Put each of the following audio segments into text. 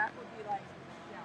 that would be like, yeah.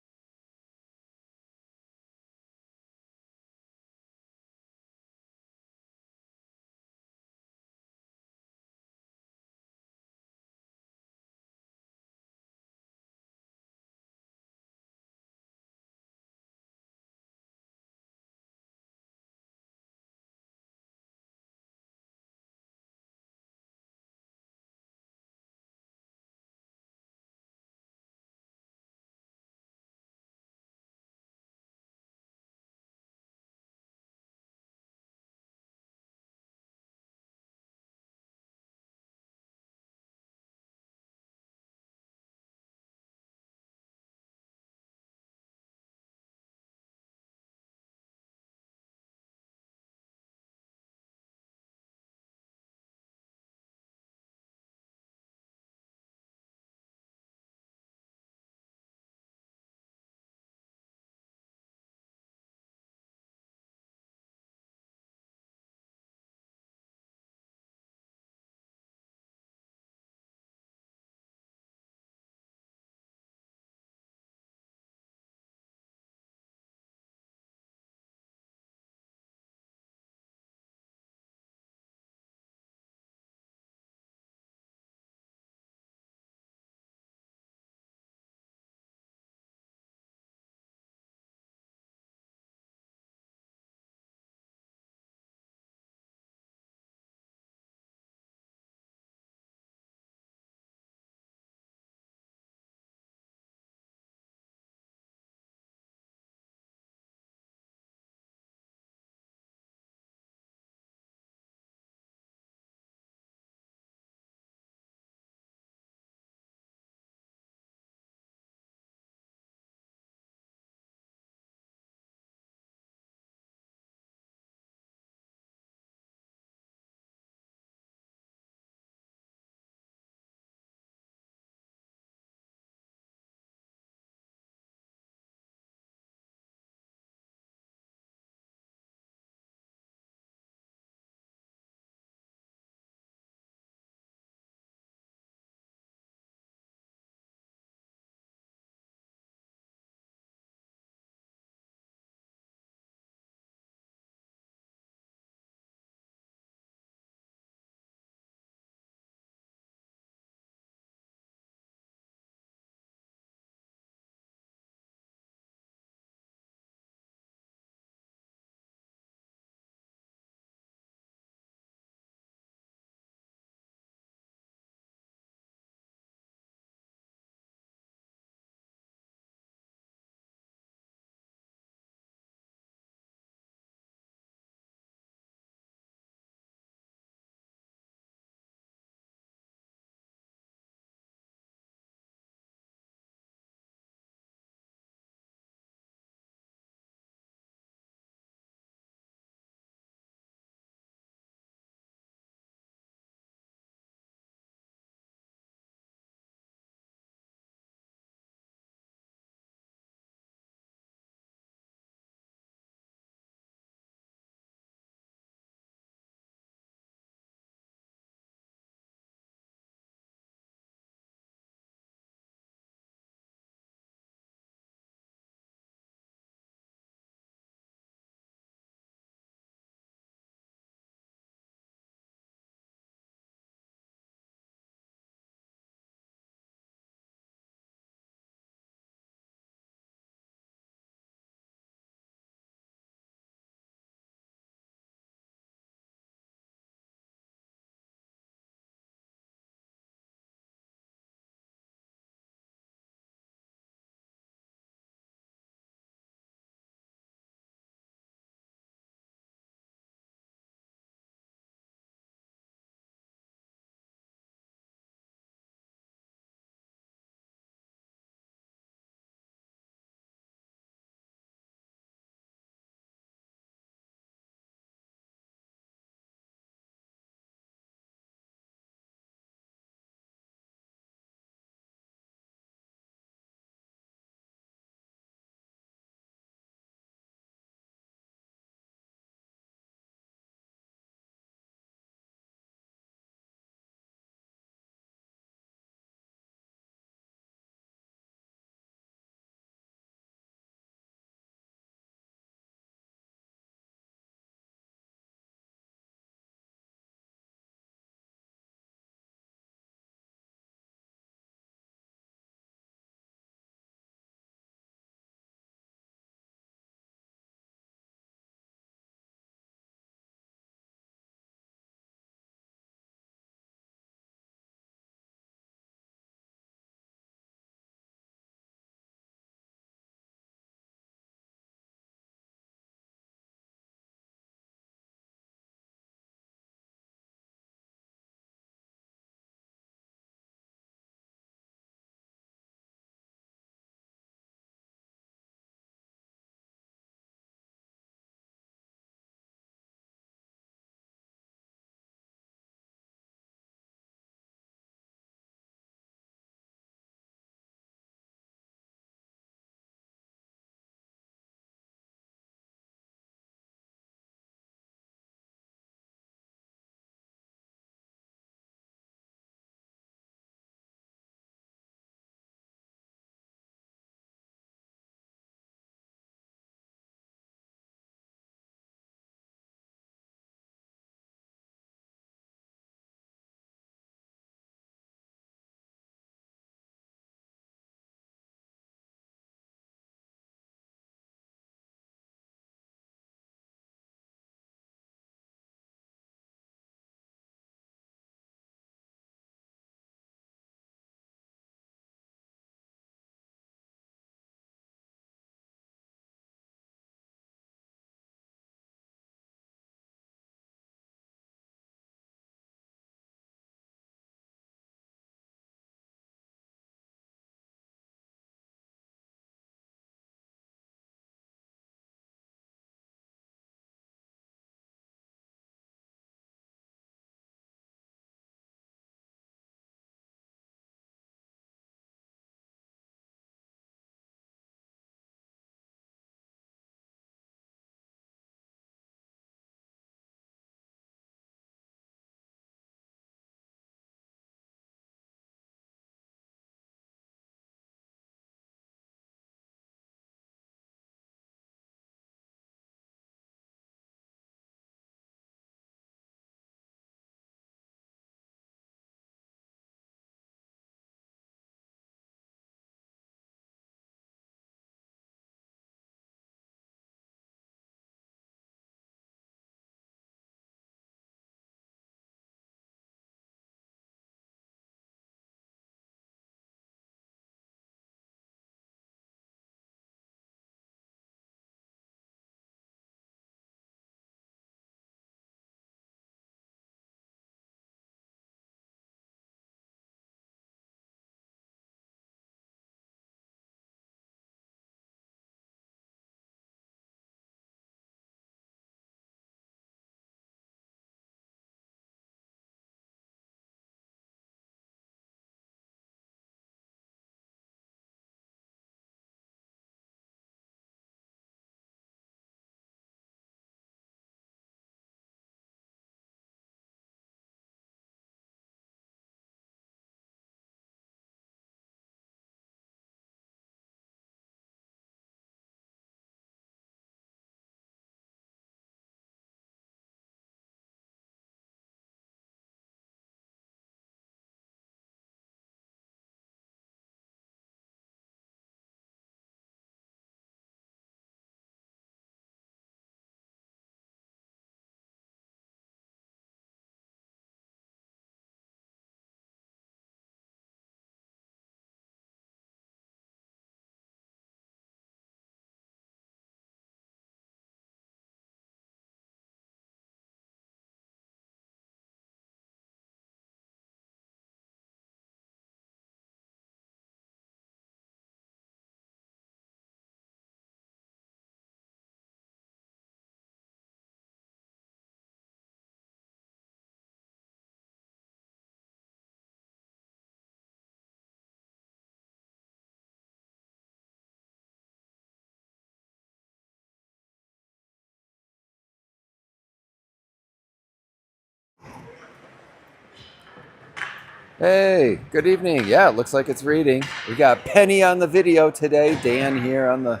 Hey, good evening. Yeah, it looks like it's reading. We got Penny on the video today, Dan here on the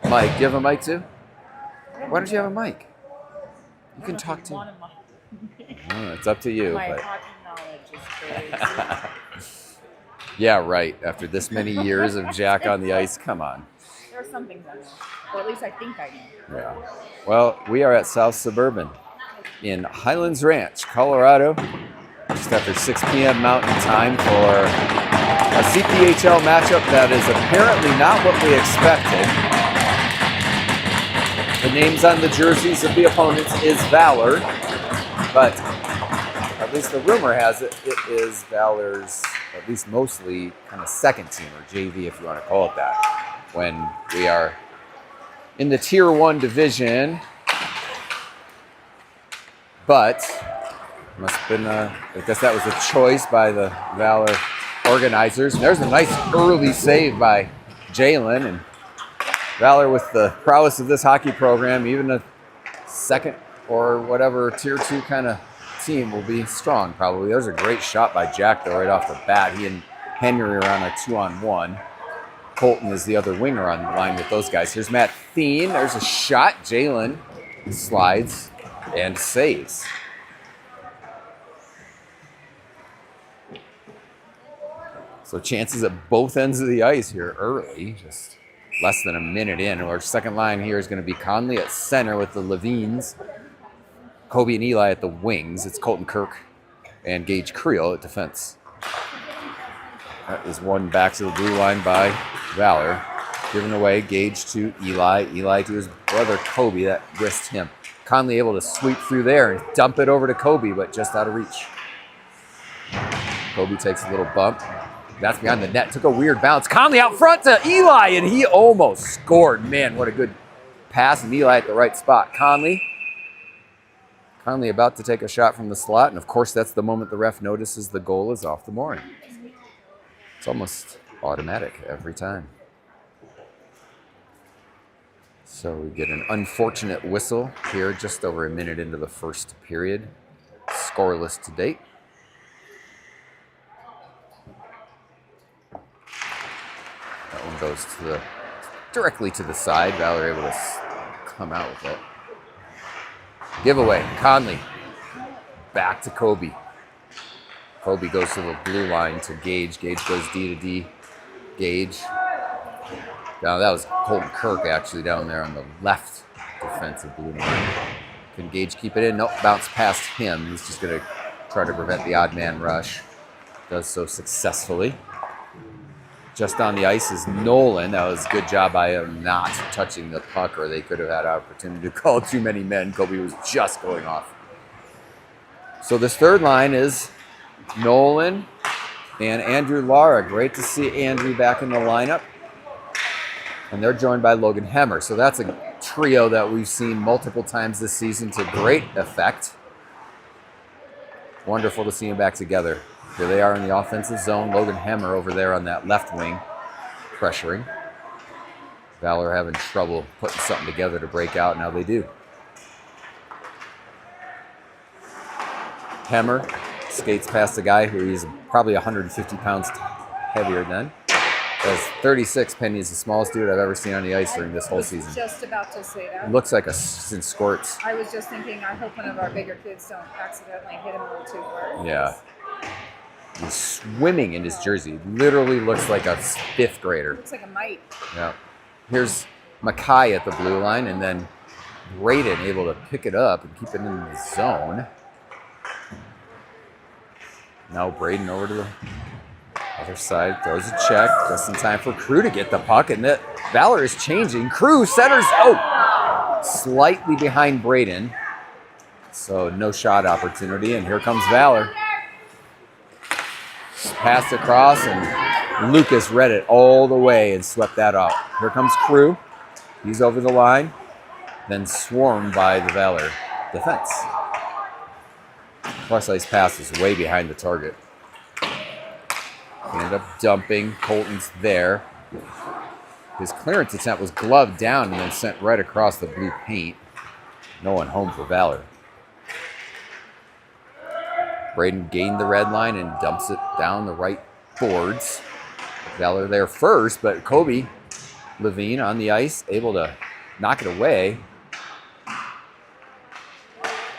mic. Do you have a mic too? Why don't you have a mic? You can talk to. It's up to you. My But hockey knowledge is crazy. yeah, right. After this many years of Jack on the ice, come on. There are some things I know, or at least I think I know. Yeah. Well, we are at South Suburban in Highlands Ranch, Colorado, just after 6 p.m. Mountain Time for a CPHL matchup that is apparently not what we expected. The names on the jerseys of the opponents is Valor, but at least the rumor has it, it is Valor's, at least mostly, kind of second team, or JV if you want to call it that, when we are in the Tier 1 division. But must have been, I guess that was a choice by the Valor organizers. And there's a nice early save by Jalen, and Valor, with the prowess of this hockey program, even a second or whatever Tier 2 kind of team will be strong probably. There's a great shot by Jack though right off the bat. He and Henry are on a 2-on-1. Colton is the other winger on the line with those guys. Here's Matt Thien. There's a shot. Jalen slides and saves. So chances at both ends of the ice here early, just less than a minute in. Our second line here is going to be Conley at center with the Levines, Kobe and Eli at the wings. It's Colton Kirk and Gage Creel at defense. That is one back to the blue line by Valor. Given away, Gage to Eli. Eli to his brother Kobe. That risked him. Conley able to sweep through there and dump it over to Kobe, but just out of reach. Kobe takes a little bump. That's behind the net. Took a weird bounce. Conley out front to Eli, and he almost scored. Man, what a good pass. And Eli at the right spot. Conley about to take a shot from the slot, and of course that's the moment the ref notices the goal is off the mooring. It's almost automatic every time. So we get an unfortunate whistle here just over a minute into the first period. Scoreless to date. That one goes to directly to the side. Valor able to come out with it. Giveaway. Conley. Back to Kobe. Kobe goes to the blue line to Gage. Gage goes D to D. Gage. Now that was Colton Kirk actually down there on the left defensive blue line. Can Gage keep it in? Nope, bounce past him. He's just going to try to prevent the odd man rush. Does so successfully. Just on the ice is Nolan. That was a good job by him not touching the puck, or they could have had opportunity to call too many men. Kobe was just going off. So this third line is Nolan and Andrew Lara. Great to see Andrew back in the lineup. And they're joined by Logan Hemmer. So that's a trio that we've seen multiple times this season to great effect. Wonderful to see them back together. Here they are in the offensive zone. Logan Hemmer over there on that left wing, pressuring. Valor having trouble putting something together to break out. Now they do. Hemmer skates past a guy who he's probably 150 pounds heavier than. As 36, Penny is the smallest dude I've ever seen on the ice during this whole season. Just about to say that. Looks like in squirts. I was just thinking, I hope one of our bigger kids don't accidentally hit him a little too hard. Yeah. He's swimming in his jersey. Literally looks like a fifth grader. Looks like a mite. Yeah. Here's Mackay at the blue line, and then Braden able to pick it up and keep it in the zone. Now Braden over to the other side, throws a check, just in time for Crew to get the puck, and that Valor is changing. Crew centers, slightly behind Braden. So no shot opportunity, and here comes Valor. Passed across, and Lucas read it all the way and swept that out. Here comes Crew. He's over the line, then swarmed by the Valor defense. Cross ice pass is way behind the target. He ended up dumping. Colton's there. His clearance attempt was gloved down and then sent right across the blue paint. No one home for Valor. Braden gained the red line and dumps it down the right boards. Valor there first, but Kobe Levine on the ice, able to knock it away.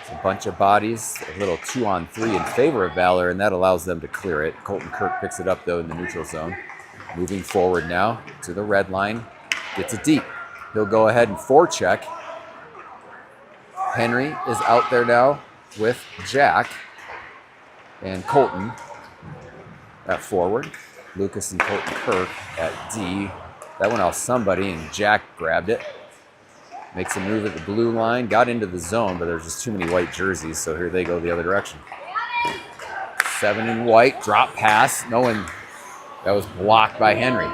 It's a bunch of bodies, a little 2-on-3 in favor of Valor, and that allows them to clear it. Colton Kirk picks it up, though, in the neutral zone. Moving forward now to the red line. Gets it deep. He'll go ahead and forecheck. Henry is out there now with Jack and Colton at forward. Lucas and Colton Kirk at D. That went off somebody, and Jack grabbed it. Makes a move at the blue line. Got into the zone, but there's just too many white jerseys, so here they go the other direction. 7 in white, drop pass. No one, that was blocked by Henry.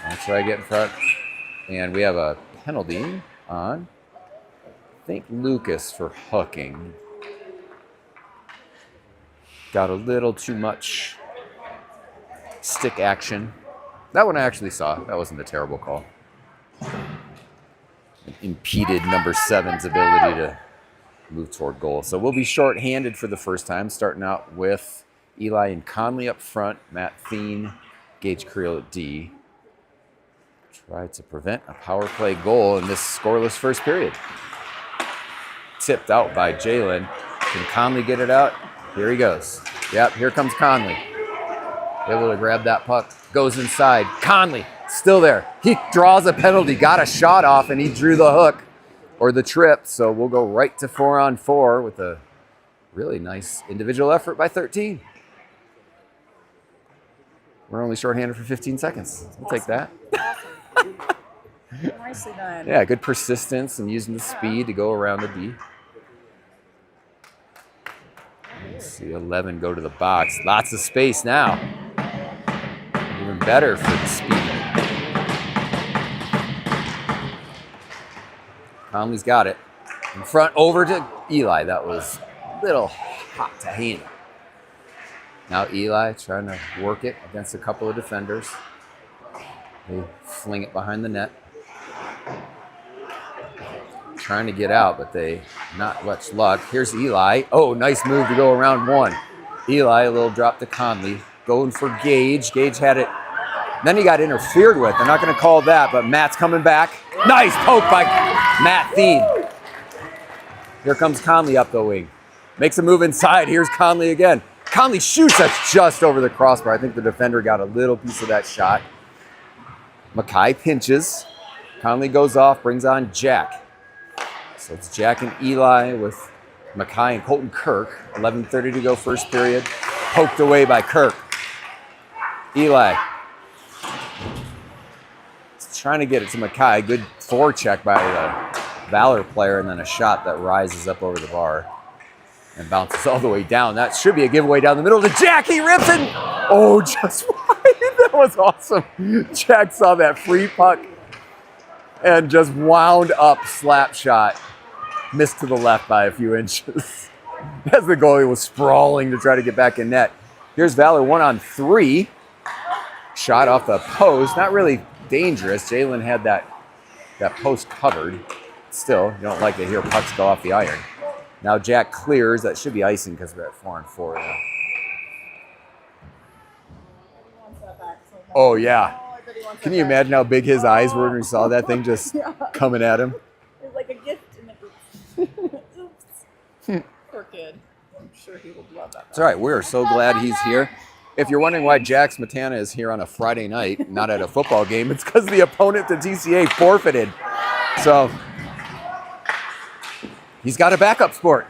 I'll try to get in front. And we have a penalty on, I think, Lucas for hooking. Got a little too much stick action. That one I actually saw. That wasn't a terrible call. It impeded number 7's ability to move toward goal. So we'll be short-handed for the first time, starting out with Eli and Conley up front, Matt Thien, Gage Creel at D. Try to prevent a power play goal in this scoreless first period. Tipped out by Jalen. Can Conley get it out? Here he goes. Yep, here comes Conley. Able to grab that puck. Goes inside. Conley, still there. He draws a penalty, got a shot off, and he drew the hook or the trip. So we'll go right to 4-on-4 with a really nice individual effort by 13. We're only shorthanded for 15 seconds. We'll take that. Awesome. Nicely done. Yeah, good persistence and using the speed to go around the D. Let's see 11 go to the box. Lots of space now. Even better for the speed. Conley's got it. In front, over to Eli. That was a little hot to handle. Now Eli trying to work it against a couple of defenders. They fling it behind the net. Trying to get out, but they not much luck. Here's Eli. Oh, nice move to go around one. Eli, a little drop to Conley. Going for Gage. Gage had it. Then he got interfered with. They're not going to call that, but Matt's coming back. Nice poke by Matt Thien. Here comes Conley up the wing. Makes a move inside. Here's Conley again. Conley shoots. That's just over the crossbar. I think the defender got a little piece of that shot. Mackay pinches. Conley goes off, brings on Jack. So it's Jack and Eli with Mackay and Colton Kirk. 11:30 to go first period. Poked away by Kirk. Eli. He's trying to get it to Mackay. Good forecheck by the Valor player, and then a shot that rises up over the bar and bounces all the way down. That should be a giveaway down the middle to Jack. He rips it. Oh, just wide. That was awesome. Jack saw that free puck and just wound up slap shot. Missed to the left by a few inches as the goalie was sprawling to try to get back in net. Here's Valor 1-on-3. Shot off the post. Not really dangerous. Jalen had that post covered. Still, you don't like to hear pucks go off the iron. Now Jack clears. That should be icing because we're at 4-on-4 now. Oh, yeah. Can you imagine how big his eyes were when he saw that thing just coming at him? It was like a gift in the Oops. Poor kid. I'm sure he would love that. It's all right. We're so glad he's here. If you're wondering why Jack Smetana is here on a Friday night, not at a football game, it's because the opponent to TCA forfeited. So he's got a backup sport.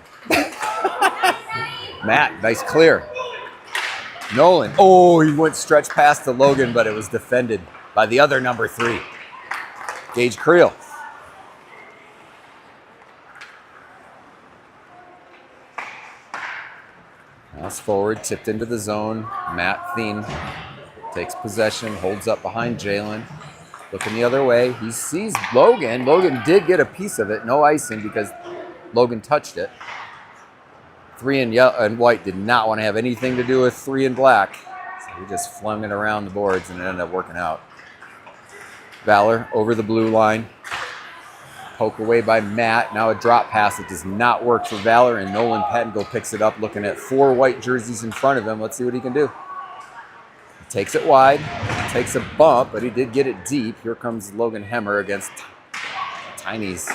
Matt, nice clear. Nolan. Oh, he went stretch past to Logan, but it was defended by the other number 3. Gage Creel. Pass forward, tipped into the zone. Matt Thien takes possession, holds up behind Jalen. Looking the other way. He sees Logan. Logan did get a piece of it. No icing because Logan touched it. 3 in yellow and white did not want to have anything to do with 3 in black. So he just flung it around the boards and it ended up working out. Valor over the blue line. Poke away by Matt. Now a drop pass that does not work for Valor, and Nolan Pettingill picks it up, looking at 4 white jerseys in front of him. Let's see what he can do. He takes it wide, takes a bump, but he did get it deep. Here comes Logan Hemmer against Tiny's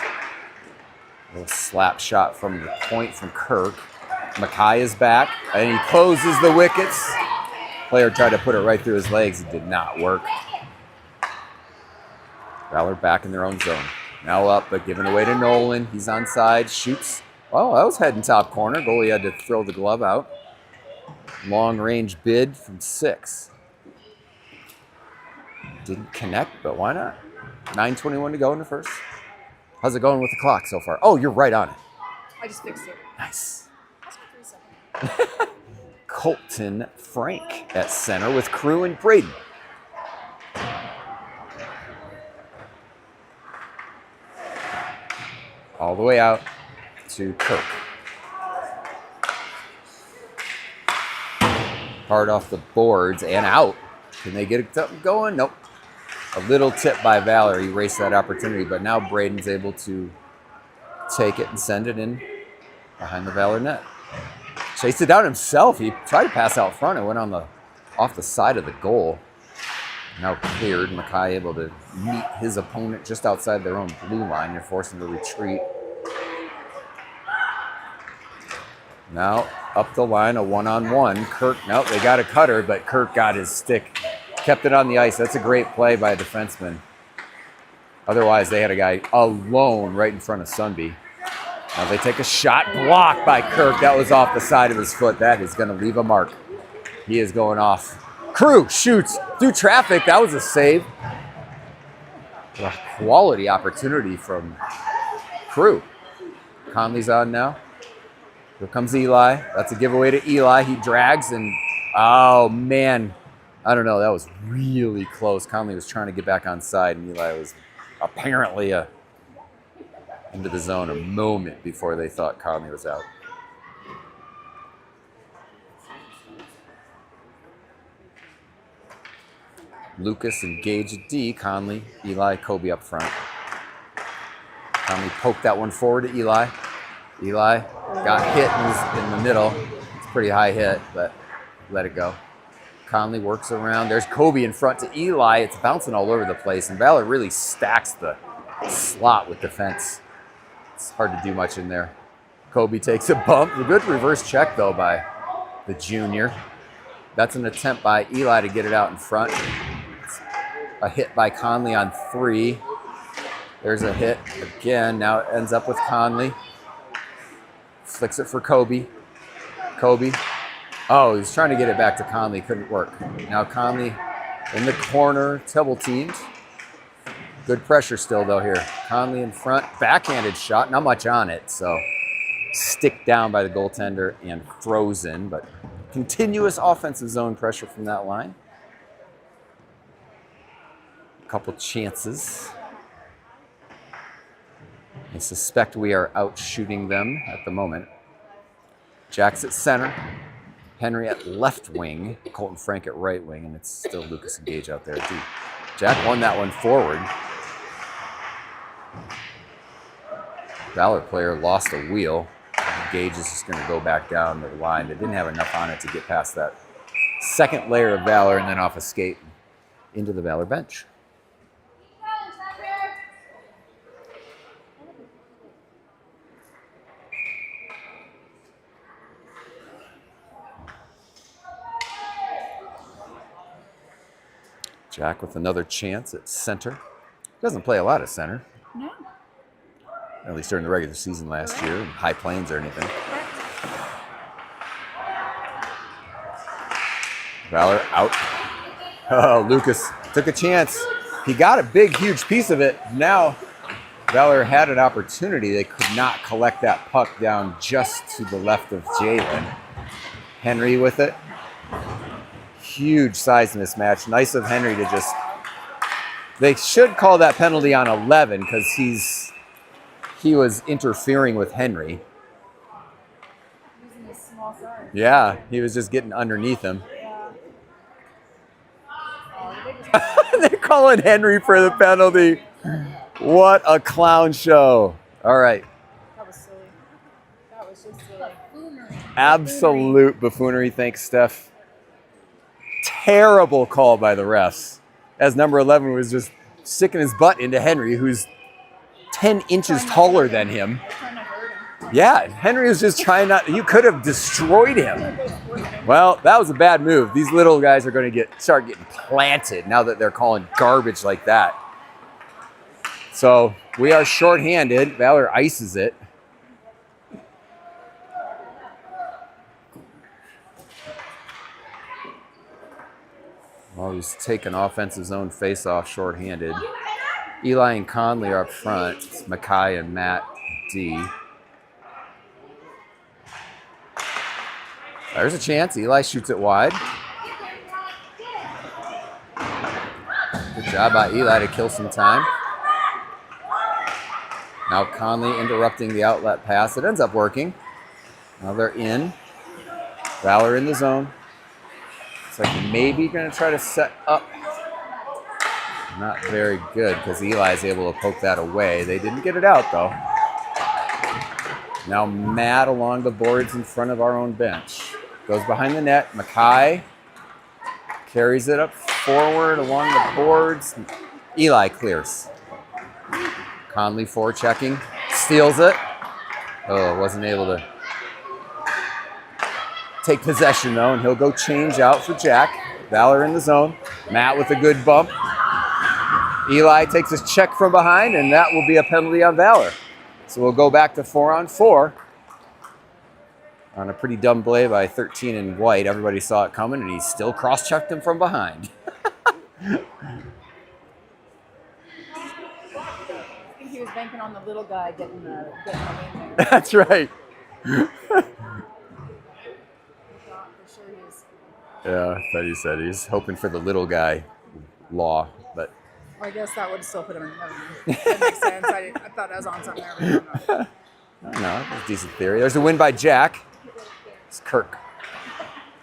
little slap shot from the point from Kirk. Mackay is back, and he closes the wickets. Player tried to put it right through his legs. It did not work. Valor back in their own zone. Now up, but given away to Nolan. He's onside, shoots. Oh, that was heading top corner. Goalie had to throw the glove out. Long range bid from 6. Didn't connect, but why not? 9:21 to go in the first. How's it going with the clock so far? Oh, you're right on it. I just fixed it. Nice. That's for 3 seconds. Colton Frank at center with Crew and Braden. All the way out to Kirk. Hard off the boards and out. Can they get it going? Nope. A little tip by Valor. He erased that opportunity, but now Braden's able to take it and send it in behind the Valor net. Chased it down himself. He tried to pass out front. It went on off the side of the goal. Now cleared. Mackay able to meet his opponent just outside their own blue line and force him to retreat. Now up the line, a one-on-one. Kirk, nope, they got a cutter, but Kirk got his stick. Kept it on the ice. That's a great play by a defenseman. Otherwise, they had a guy alone right in front of Sunby. Now they take a shot, blocked by Kirk. That was off the side of his foot. That is going to leave a mark. He is going off. Crew shoots through traffic. That was a save. A quality opportunity from Crew. Conley's on now. Here comes Eli. That's a giveaway to Eli. He drags and, oh man. I don't know. That was really close. Conley was trying to get back on side, and Eli was apparently into the zone a moment before they thought Conley was out. Lucas and Gage at D. Conley, Eli, Kobe up front. Conley poked that one forward to Eli. Eli got hit in the middle. It's a pretty high hit, but let it go. Conley works around. There's Kobe in front to Eli. It's bouncing all over the place, and Valor really stacks the slot with defense. It's hard to do much in there. Kobe takes a bump. A good reverse check, though, by the junior. That's an attempt by Eli to get it out in front. It's a hit by Conley on 3. There's a hit again. Now it ends up with Conley. Flicks it for Kobe. Kobe. Oh, he's trying to get it back to Conley. Couldn't work. Now Conley in the corner, double teamed. Good pressure still, though, here. Conley in front. Backhanded shot. Not much on it, so stick down by the goaltender and frozen, but continuous offensive zone pressure from that line. A couple chances. I suspect we are out shooting them at the moment. Jack's at center. Henry at left wing. Colton Frank at right wing, and it's still Lucas and Gage out there too. Jack won that one forward. Valor player lost a wheel. Gage is just going to go back down the line. They didn't have enough on it to get past that second layer of Valor and then off a skate into the Valor bench. Jack with another chance at center. Doesn't play a lot of center. No. At least during the regular season last year, in High Plains or anything. Valor out. Oh, Lucas took a chance. He got a big, huge piece of it. Now, Valor had an opportunity. They could not collect that puck down just to the left of Jalen. Henry with it. Huge size mismatch. Nice of Henry to just... They should call that penalty on 11 because he was interfering with Henry. Using his small size. Yeah, he was just getting underneath him. Yeah. Oh, They're calling Henry for the penalty. What a clown show. All right. That was silly. That was just silly. Buffoonery. Absolute buffoonery. Thanks, Steph. Terrible call by the refs, as number 11 was just sticking his butt into Henry, who's 10 inches taller than him. Trying to hurt him. Yeah, Henry was just trying not. You could have destroyed him. Well, that was a bad move. These little guys are going to start getting planted now that they're calling garbage like that. So we are shorthanded. Valor ices it. Well, he's taking offensive zone face-off shorthanded. Eli and Conley are up front. It's Mackay and Matt D. There's a chance. Eli shoots it wide. Good job by Eli to kill some time. Now Conley interrupting the outlet pass. It ends up working. Now they're in. Valor in the zone. It's like maybe going to try to set up. Not very good because Eli's able to poke that away. They didn't get it out though. Now Matt along the boards in front of our own bench. Goes behind the net. Mackay carries it up forward along the boards. Eli clears. Conley forechecking. Steals it. Oh, wasn't able to take possession though, and he'll go change out for Jack. Valor in the zone. Matt with a good bump. Eli takes his check from behind, and that will be a penalty on Valor. So we'll go back to 4-on-4 on a pretty dumb play by 13 in white. Everybody saw it coming, and he still cross-checked him from behind. I think he was banking on the little guy getting the in there. That's right. Yeah, I thought he said he's hoping for the little guy law, but Well, I guess that would still put him in heaven. That makes sense. I thought I was on something there. But I don't know. no, that's a decent theory. There's a win by Jack. It's Kirk.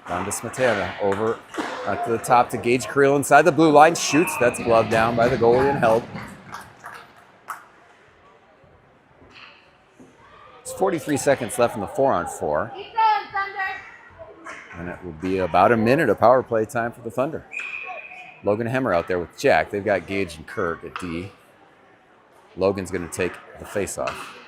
Down to Smetana. Over to the top to Gage Creel inside the blue line. Shoots. That's gloved down by the goalie and held. It's 43 seconds left in the 4-on-4. And it will be about a minute of power play time for the Thunder. Logan Hemmer out there with Jack. They've got Gage and Kirk at D. Logan's going to take the face-off.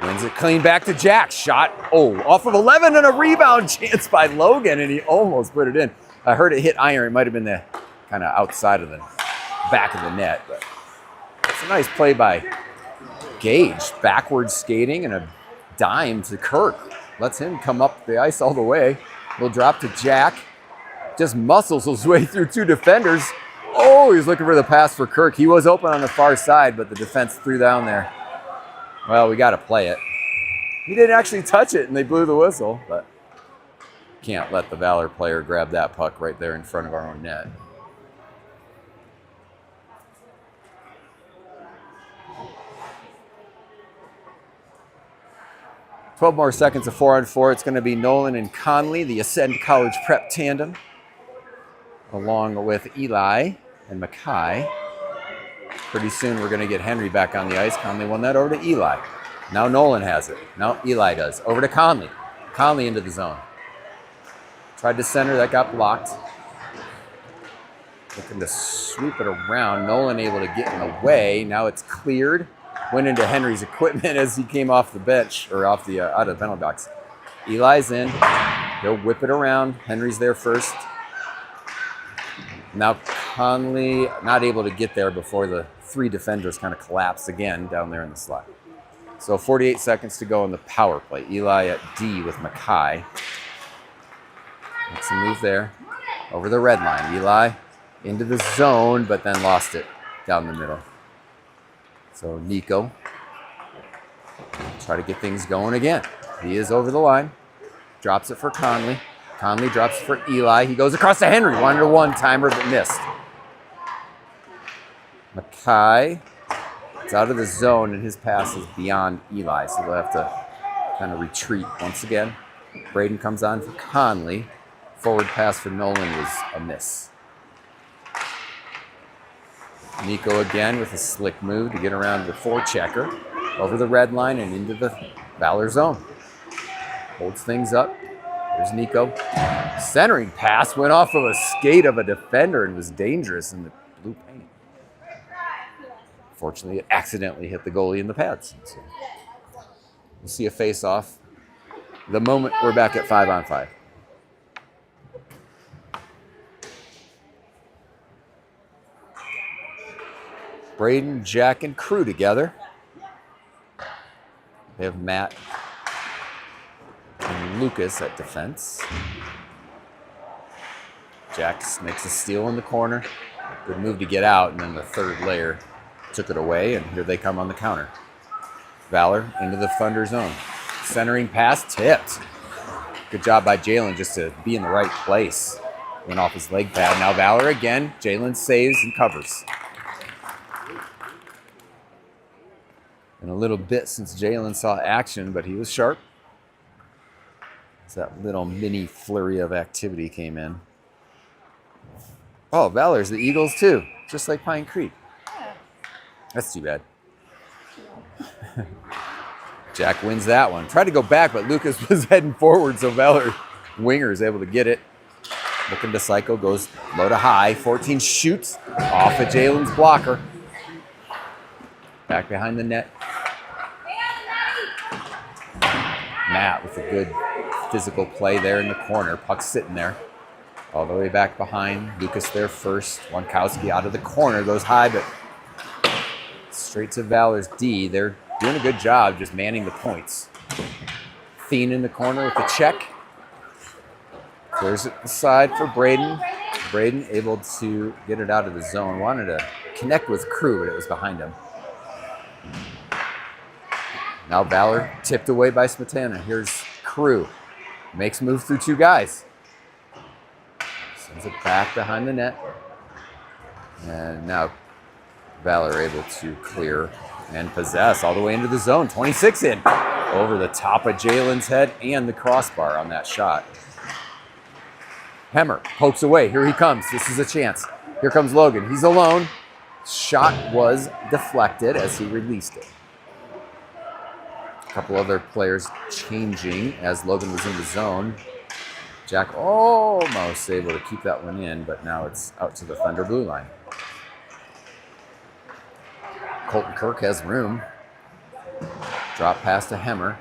Wins it clean back to Jack. Shot, off of 11 and a rebound chance by Logan, and he almost put it in. I heard it hit iron. It might have been the kind of outside of the back of the net, but it's a nice play by Gage. Backwards skating and a dime to Kirk. Lets him come up the ice all the way. He'll drop to Jack. Just muscles his way through two defenders. Oh, he's looking for the pass for Kirk. He was open on the far side, but the defense threw down there. Well, we got to play it. He didn't actually touch it, and they blew the whistle, but can't let the Valor player grab that puck right there in front of our own net. "12 more seconds of 4-on-4. It's going to be Nolan and Conley, the Ascend College Prep tandem, along with Eli and Mackay. Pretty soon we're going to get Henry back on the ice. Conley won that over to Eli. Now Nolan has it. Now Eli does. Over to Conley. Conley into the zone. Tried to center. That got blocked. Looking to sweep it around. Nolan able to get in the way. Now it's cleared. Went into Henry's equipment as he came off the bench, or off the out of the penalty box. Eli's in. He'll whip it around. Henry's there first. Now Conley not able to get there before the three defenders kind of collapse again down there in the slot. So 48 seconds to go in the power play. Eli at D with Mackay. Makes a move there. Over the red line. Eli into the zone, but then lost it down the middle. So Nico try to get things going again. He is over the line. Drops it for Conley. Conley drops it for Eli. He goes across to Henry. Wanted a one-timer, but missed. Mackay is out of the zone, and his pass is beyond Eli, so they'll have to kind of retreat once again. Braden comes on for Conley. Forward pass for Nolan was a miss. Nico again with a slick move to get around the four-checker, over the red line and into the Valor zone. Holds things up. There's Nico. Centering pass went off of a skate of a defender and was dangerous in the blue paint. Fortunately, it accidentally hit the goalie in the pads. So we'll see a face-off the moment we're back at 5-on-5. Braden, Jack, and Crew together. They have Matt and Lucas at defense. Jack makes a steal in the corner. Good move to get out, and then the third layer took it away, and here they come on the counter. Valor into the Thunder zone. Centering pass, tipped. Good job by Jalen just to be in the right place. Went off his leg pad. Now Valor again. Jalen saves and covers. Been a little bit since Jalen saw action, but he was sharp. As that little mini flurry of activity came in. Oh, Valor's the Eagles too, just like Pine Creek. That's too bad. Jack wins that one. Tried to go back, but Lucas was heading forward, so Valor winger is able to get it. Looking to cycle, goes low to high. 14 shoots off of Jalen's blocker. Back behind the net. Matt with a good physical play there in the corner. Puck's sitting there. All the way back behind. Lucas there first. Wankowski out of the corner. Goes high, but straight to Valor's D. They're doing a good job just manning the points. Thien in the corner with the check. Clears it aside for Braden. Braden able to get it out of the zone. Wanted to connect with Crew, but it was behind him. Now Valor tipped away by Smetana. Here's Crew. Makes move through two guys. Sends it back behind the net. And now Valor able to clear and possess all the way into the zone. 26 in. Over the top of Jalen's head and the crossbar on that shot. Hemmer pokes away. Here he comes. This is a chance. Here comes Logan. He's alone. Shot was deflected as he released it. A couple other players changing as Logan was in the zone. Jack almost able to keep that one in, but now it's out to the Thunder blue line. Colton Kirk has room. Drop pass to Hemmer.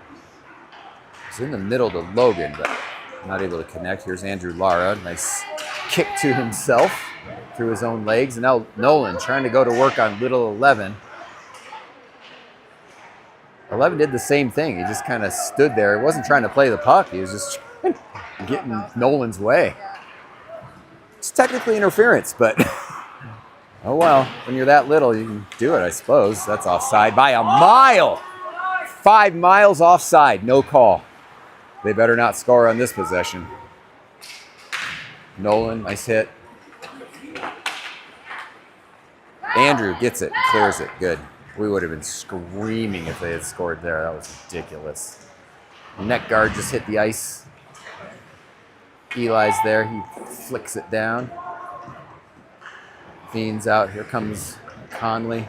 He's in the middle to Logan, but not able to connect. Here's Andrew Lara. Nice kick to himself through his own legs. And now Nolan trying to go to work on little 11. 11 did the same thing. He just kind of stood there. He wasn't trying to play the puck. He was just getting Nolan's way. It's technically interference, but oh well. When you're that little, you can do it, I suppose. That's offside by a mile. 5 miles offside. No call. They better not score on this possession. Nolan, nice hit. Andrew gets it, clears it. Good. We would have been screaming if they had scored there. That was ridiculous. Net guard just hit the ice. Eli's there. He flicks it down. Thien's out. Here comes Conley.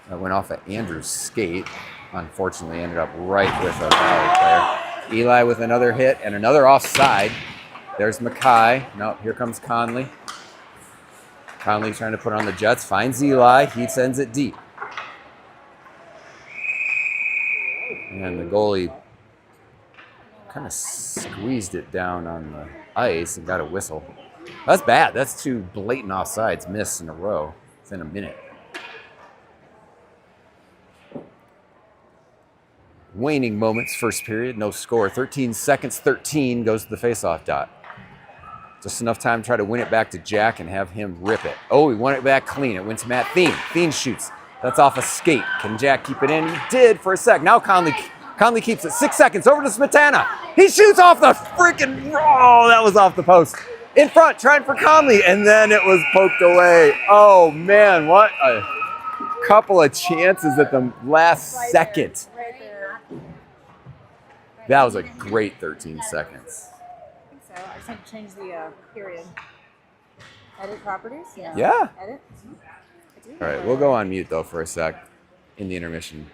That went off at Andrew's skate. Unfortunately, ended up right with a Valor player. Eli with another hit and another offside. There's Mackay. No, here comes Conley. Conley trying to put on the Jets. Finds Eli. He sends it deep. And the goalie kind of squeezed it down on the ice and got a whistle. That's bad. That's 2 blatant offsides missed in a row within a minute. Waning moments, first period, no score. 13 seconds, 13 goes to the faceoff dot. Just enough time to try to win it back to Jack and have him rip it. Oh, he won it back clean. It went to Matt Thien. Thien shoots. That's off a skate. Can Jack keep it in? He did for a sec. Now Conley keeps it. 6 seconds over to Smetana. He shoots off the freaking, oh, that was off the post. In front, trying for Conley, and then it was poked away. Oh man, what a couple of chances at the last second. Right there. That was a great 13 seconds. I think so. just need to change the period. Edit properties? Yeah. Edit? I do. All right, we'll go on mute though for a sec in the intermission.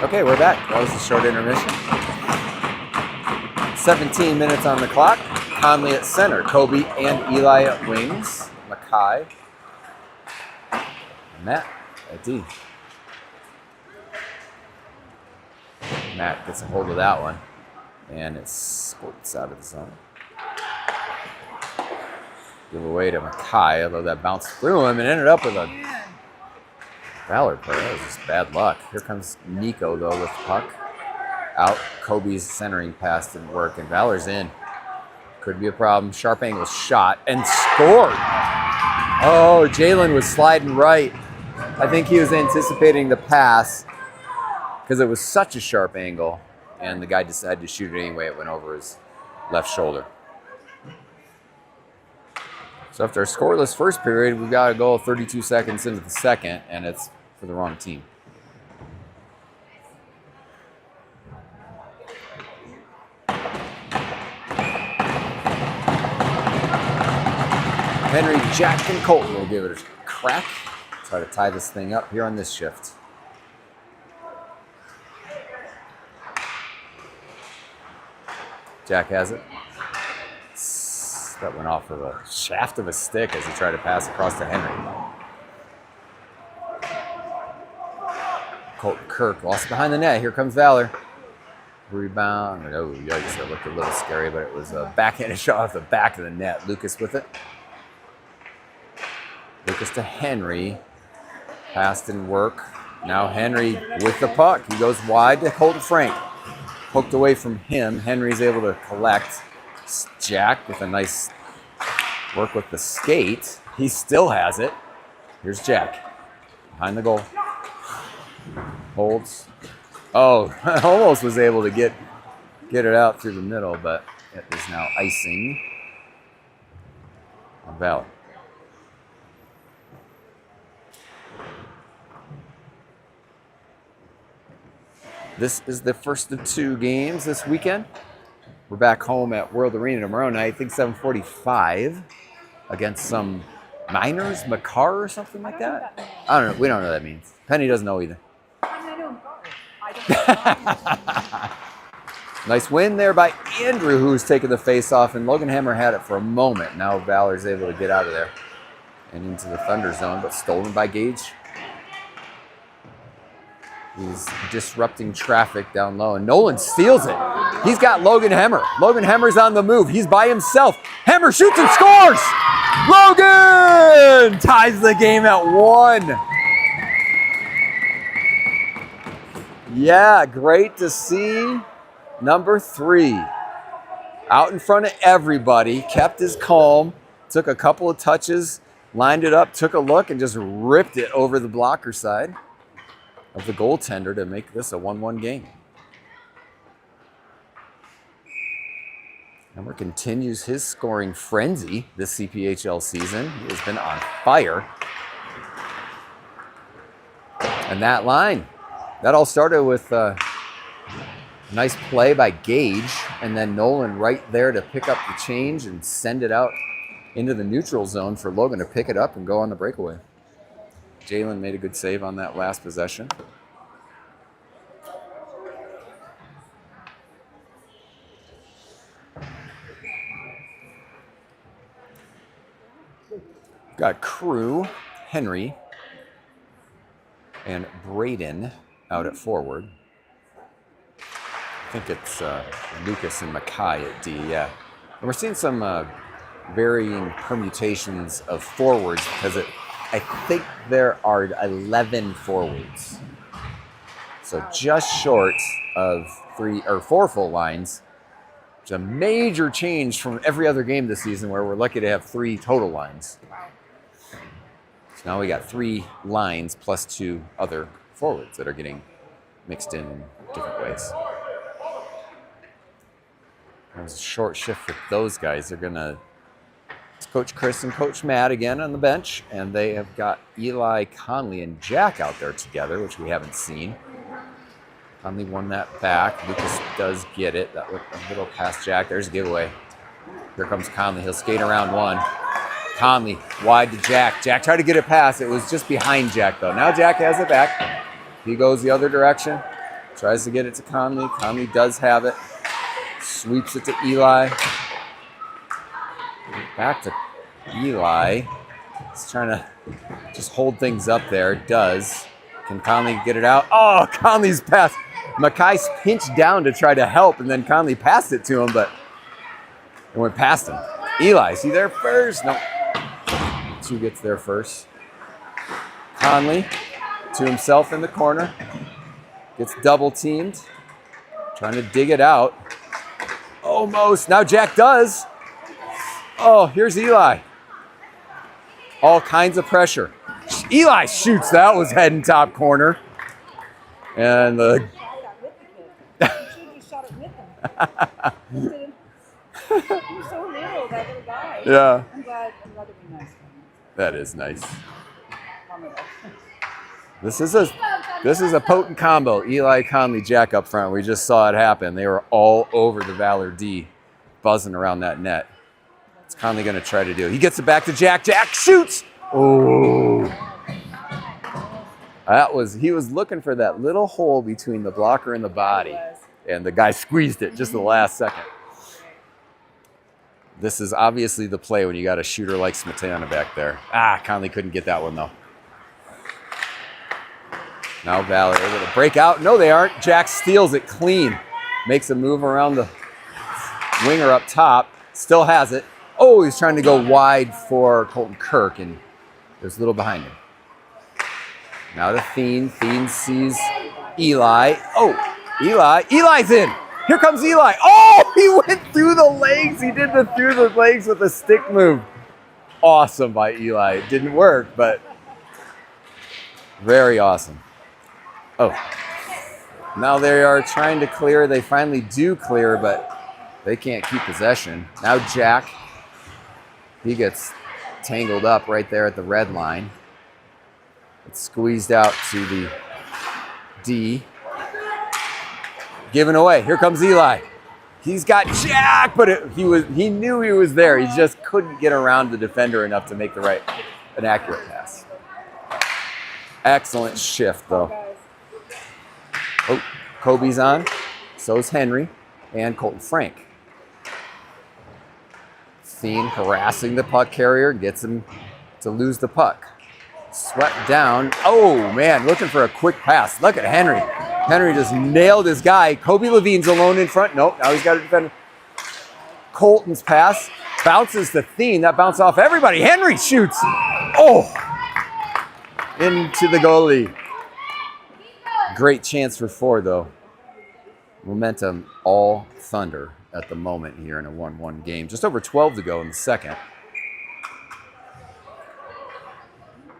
Okay, we're back. That was a short intermission. 17 minutes on the clock. Conley at center. Kobe and Eli at wings. Mackay. And Matt at D. Matt gets a hold of that one. And it squirts out of the zone. Give away to Mackay, although that bounced through him and ended up with a Valor player. That was just bad luck. Here comes Nico, though, with the puck. Out. Kobe's centering pass didn't work, and Valor's in. Could be a problem. Sharp angle shot and scored. Oh, Jalen was sliding right. I think he was anticipating the pass because it was such a sharp angle, and the guy decided to shoot it anyway. It went over his left shoulder. So after a scoreless first period, we've got a goal 32 seconds into the second, and it's for the wrong team. Henry, Jack, and Colton will give it a crack. Try to tie this thing up here on this shift. Jack has it. That went off of a shaft of a stick as he tried to pass across to Henry. Colton Kirk lost behind the net. Here comes Valor. Rebound. Oh, yikes. That looked a little scary, but it was a backhanded shot off the back of the net. Lucas with it. Lucas to Henry. Pass didn't work. Now Henry with the puck. He goes wide to Colton Frank. Poked away from him. Henry's able to collect. Jack with a nice work with the skate. He still has it. Here's Jack. Behind the goal. Holds. Oh, almost was able to get it out through the middle, but it is now icing on Valor. This is the first of two games this weekend. We're back home at World Arena tomorrow night, I think 7:45, against some Miners, Makar or something like that. I don't know. We don't know what that means. Penny doesn't know either. Nice win there by Andrew, who's taking the face off, and Logan Hammer had it for a moment. Now Valor's able to get out of there and into the Thunder zone, but stolen by Gage. He's disrupting traffic down low, and Nolan steals it. He's got Logan Hemmer. Logan Hemmer's on the move. He's by himself. Hemmer shoots and scores! Logan ties the game at 1. Yeah, great to see number 3. Out in front of everybody, kept his calm, took a couple of touches, lined it up, took a look, and just ripped it over the blocker side of the goaltender to make this a 1-1 game. Hemmer continues his scoring frenzy this CPHL season. He has been on fire. And that line, that all started with a nice play by Gage, and then Nolan right there to pick up the change and send it out into the neutral zone for Logan to pick it up and go on the breakaway. Jalen made a good save on that last possession. Got Crew, Henry, and Braden out at forward. I think it's Lucas and Mackay at D, yeah. And we're seeing some varying permutations of forwards because I think there are 11 forwards. So just short of 3 or 4 full lines. It's a major change from every other game this season where we're lucky to have 3 total lines. So now we got 3 lines plus 2 other forwards that are getting mixed in different ways. It was a short shift for those guys. They're gonna, it's Coach Chris and Coach Matt again on the bench, and they have got Eli, Conley, and Jack out there together, which we haven't seen. Conley won that back. Lucas does get it. That looked a little past Jack. There's a giveaway. Here comes Conley. He'll skate around 1. Conley wide to Jack. Jack tried to get it past. It was just behind Jack, though. Now Jack has it back. He goes the other direction. Tries to get it to Conley. Conley does have it. Sweeps it to Eli. Back to Eli. He's trying to just hold things up there. Does. Can Conley get it out? Oh, Conley's pass. Mackay's pinched down to try to help, and then Conley passed it to him, but it went past him. Eli, is he there first? No. 2 gets there first. Conley to himself in the corner. Gets double teamed. Trying to dig it out. Almost. Now Jack does. Oh, here's Eli. All kinds of pressure. Eli shoots. That was head and top corner. And the... He's so little, that little guy. Yeah. I'm glad to be nice. That is nice. This is a potent combo. Eli, Conley, Jack up front. We just saw it happen. They were all over the Valor D, buzzing around that net. What's Conley going to try to do? He gets it back to Jack. Jack shoots. Oh. He was looking for that little hole between the blocker and the body. And the guy squeezed it just the last second. This is obviously the play when you got a shooter like Smetana back there. Conley couldn't get that one though. Now Valor able to break out. No, they aren't. Jack steals it clean. Makes a move around the winger up top. Still has it. Oh, he's trying to go wide for Colton Kirk, and there's a little behind him. Now to Thien. Thien sees Eli. Oh, Eli. Eli's in. Here comes Eli. Oh, he went through the legs. He did the through the legs with a stick move. Awesome by Eli. It didn't work, but very awesome. Oh, now they are trying to clear. They finally do clear, but they can't keep possession. Now Jack, he gets tangled up right there at the red line. It's squeezed out to the D. Given away. Here comes Eli. He's got Jack, but he knew he was there. He just couldn't get around the defender enough to make an accurate pass. Excellent shift, though. Oh, Kobe's on. So's Henry and Colton Frank. Thien harassing the puck carrier, gets him to lose the puck. Swept down. Oh, man, looking for a quick pass. Look at Henry. Henry just nailed his guy. Kobe Levine's alone in front. Nope, now he's got a defender. Colton's pass bounces to Thien. That bounced off everybody. Henry shoots. Oh, into the goalie. Great chance for 4, though. Momentum all Thunder at the moment here in a 1-1 game. Just over 12 to go in the second.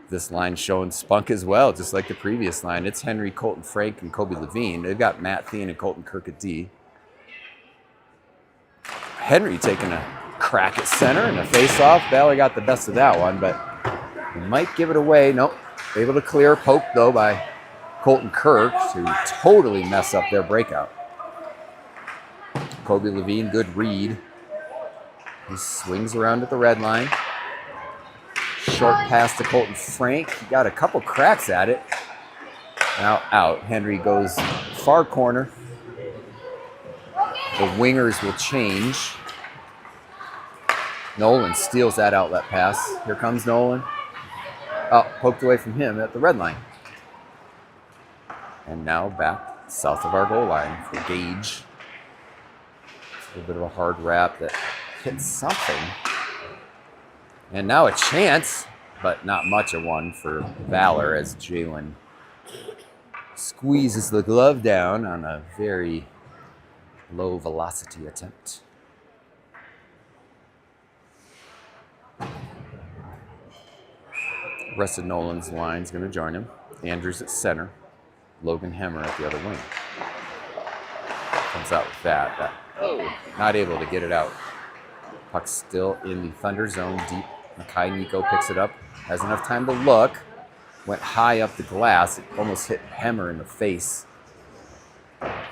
This line showing spunk as well, just like the previous line. It's Henry, Colton Frank, and Kobe Levine. They've got Matt Thien and Colton Kirk at D. Henry taking a crack at center and a face-off. Valor got the best of that one, but he might give it away. Nope. Able to clear. Poke, though, by Colton Kirk to totally mess up their breakout. Kobe Levine, good read. He swings around at the red line. Short pass to Colton Frank. He got a couple cracks at it. Now out. Henry goes far corner. The wingers will change. Nolan steals that outlet pass. Here comes Nolan. Oh, poked away from him at the red line. And now back south of our goal line for Gage. A little bit of a hard wrap that hits something. And now a chance, but not much of one for Valor as Jalen squeezes the glove down on a very low velocity attempt. Rest of Nolan's line is going to join him. Andrews at center. Logan Hemmer at the other wing. Comes out with that. Oh, not able to get it out. Puck still in the Thunder zone deep. Makai Nico picks it up. Has enough time to look. Went high up the glass. It almost hit Hemmer in the face.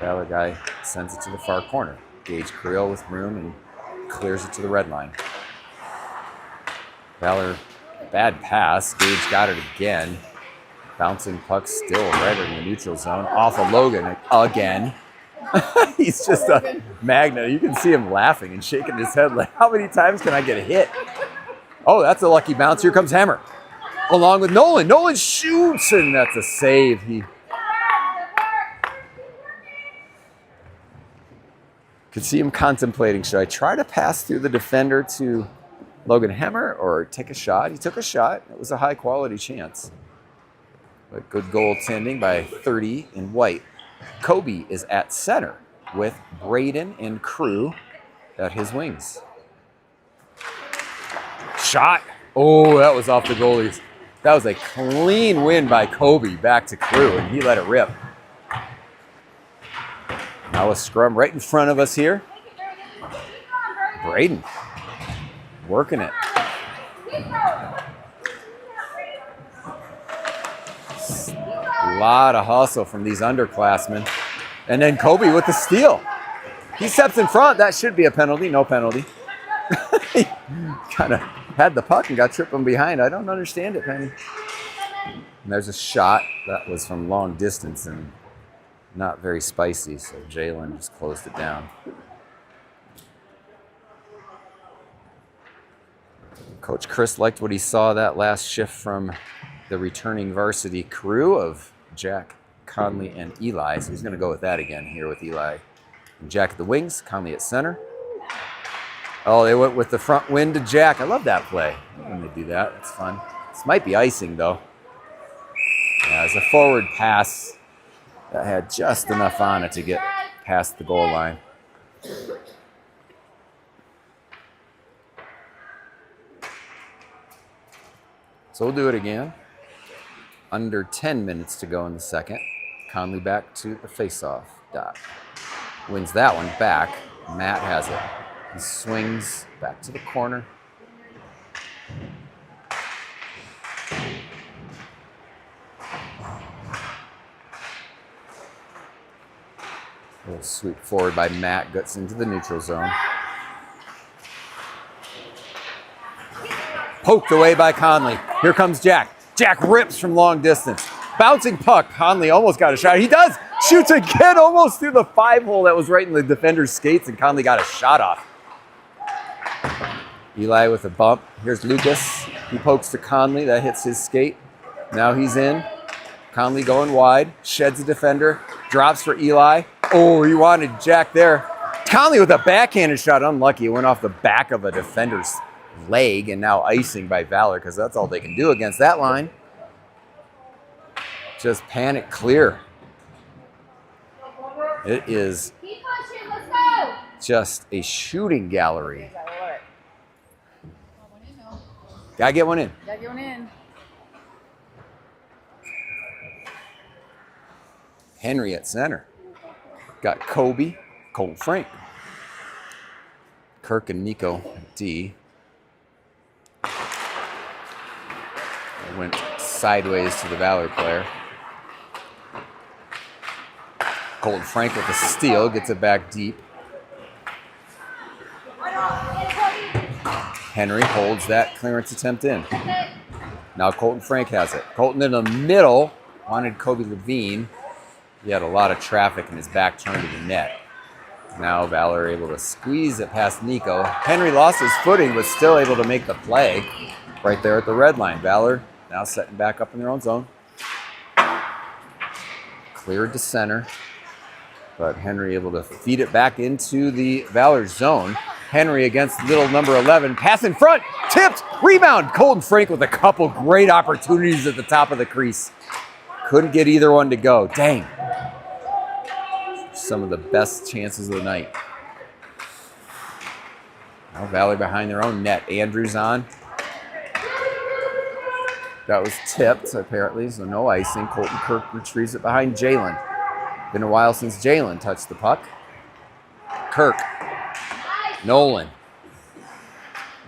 Valor guy sends it to the far corner. Gage Creel with room and clears it to the red line. Valor, bad pass. Gage got it again. Bouncing puck still right in the neutral zone. Off of Logan again. He's just a magnet. You can see him laughing and shaking his head like, how many times can I get a hit? Oh, that's a lucky bounce. Here comes Hemmer. Along with Nolan. Nolan shoots, and that's a save. He could see him contemplating, should I try to pass through the defender to Logan Hemmer or take a shot? He took a shot. It was a high-quality chance. But good goaltending by 30 in white. Kobe is at center with Braden and Crew at his wings. Shot. Oh, that was off the goalies. That was a clean win by Kobe back to Crew, and he let it rip. Now a scrum right in front of us here. Braden working it. A lot of hustle from these underclassmen. And then Kobe with the steal. He steps in front. That should be a penalty. No penalty. He kind of had the puck and got tripped from behind. I don't understand it, Penny. And there's a shot that was from long distance and not very spicy, so Jalen just closed it down. Coach Chris liked what he saw that last shift from the returning varsity crew of Jack, Conley, and Eli. So he's going to go with that again here with Eli and Jack at the wings, Conley at center. Oh, they went with the front wind to Jack. I love that play. When they do that, it's fun. This might be icing, though. Yeah, it's a forward pass that had just enough on it to get past the goal line. So we'll do it again. Under 10 minutes to go in the second. Conley back to the faceoff dot. Wins that one back. Matt has it. He swings back to the corner. A little sweep forward by Matt. Gets into the neutral zone. Poked away by Conley. Here comes Jack. Jack rips from long distance. Bouncing puck. Conley almost got a shot. He does. Shoots again almost through the 5-hole that was right in the defender's skates, and Conley got a shot off. Eli with a bump. Here's Lucas. He pokes to Conley. That hits his skate. Now he's in. Conley going wide. Sheds a defender. Drops for Eli. Oh, he wanted Jack there. Conley with a backhanded shot. Unlucky. It went off the back of a defender's leg, and now icing by Valor because that's all they can do against that line. Just panic clear. It is just a shooting gallery. Gotta get one in. Gotta get one in. Henry at center. Got Kobe, Colton Frank. Kirk and Nico at D. Went sideways to the Valor player. Colton Frank with the steal, gets it back deep. Henry holds that clearance attempt in. Now Colton Frank has it. Colton in the middle, wanted Kobe Levine. He had a lot of traffic and his back turned to the net. Now Valor able to squeeze it past Nico. Henry lost his footing, but still able to make the play right there at the red line. Valor now setting back up in their own zone. Cleared to center, but Henry able to feed it back into the Valor zone. Henry against little number 11. Pass in front, tipped, rebound. Colton Frank with a couple great opportunities at the top of the crease. Couldn't get either one to go. Dang. Some of the best chances of the night. Now Valor behind their own net. Andrews on. That was tipped, apparently, so no icing. Colton Kirk retrieves it behind Jalen. Been a while since Jalen touched the puck. Kirk. Nolan.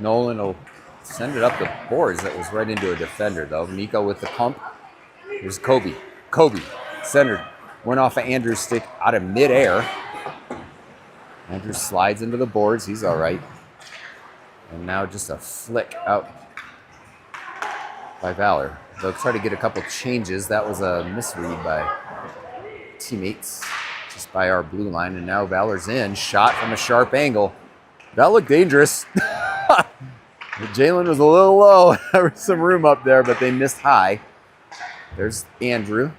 Nolan will send it up the boards. That was right into a defender, though. Nico with the pump. Here's Kobe. Kobe, centered. Went off of Andrew's stick out of midair. Andrew slides into the boards. He's all right. And now just a flick out by Valor. They'll try to get a couple changes. That was a misread by teammates just by our blue line. And now Valor's in. Shot from a sharp angle. That looked dangerous. Jalen was a little low. There was some room up there, but they missed high. There's Andrew.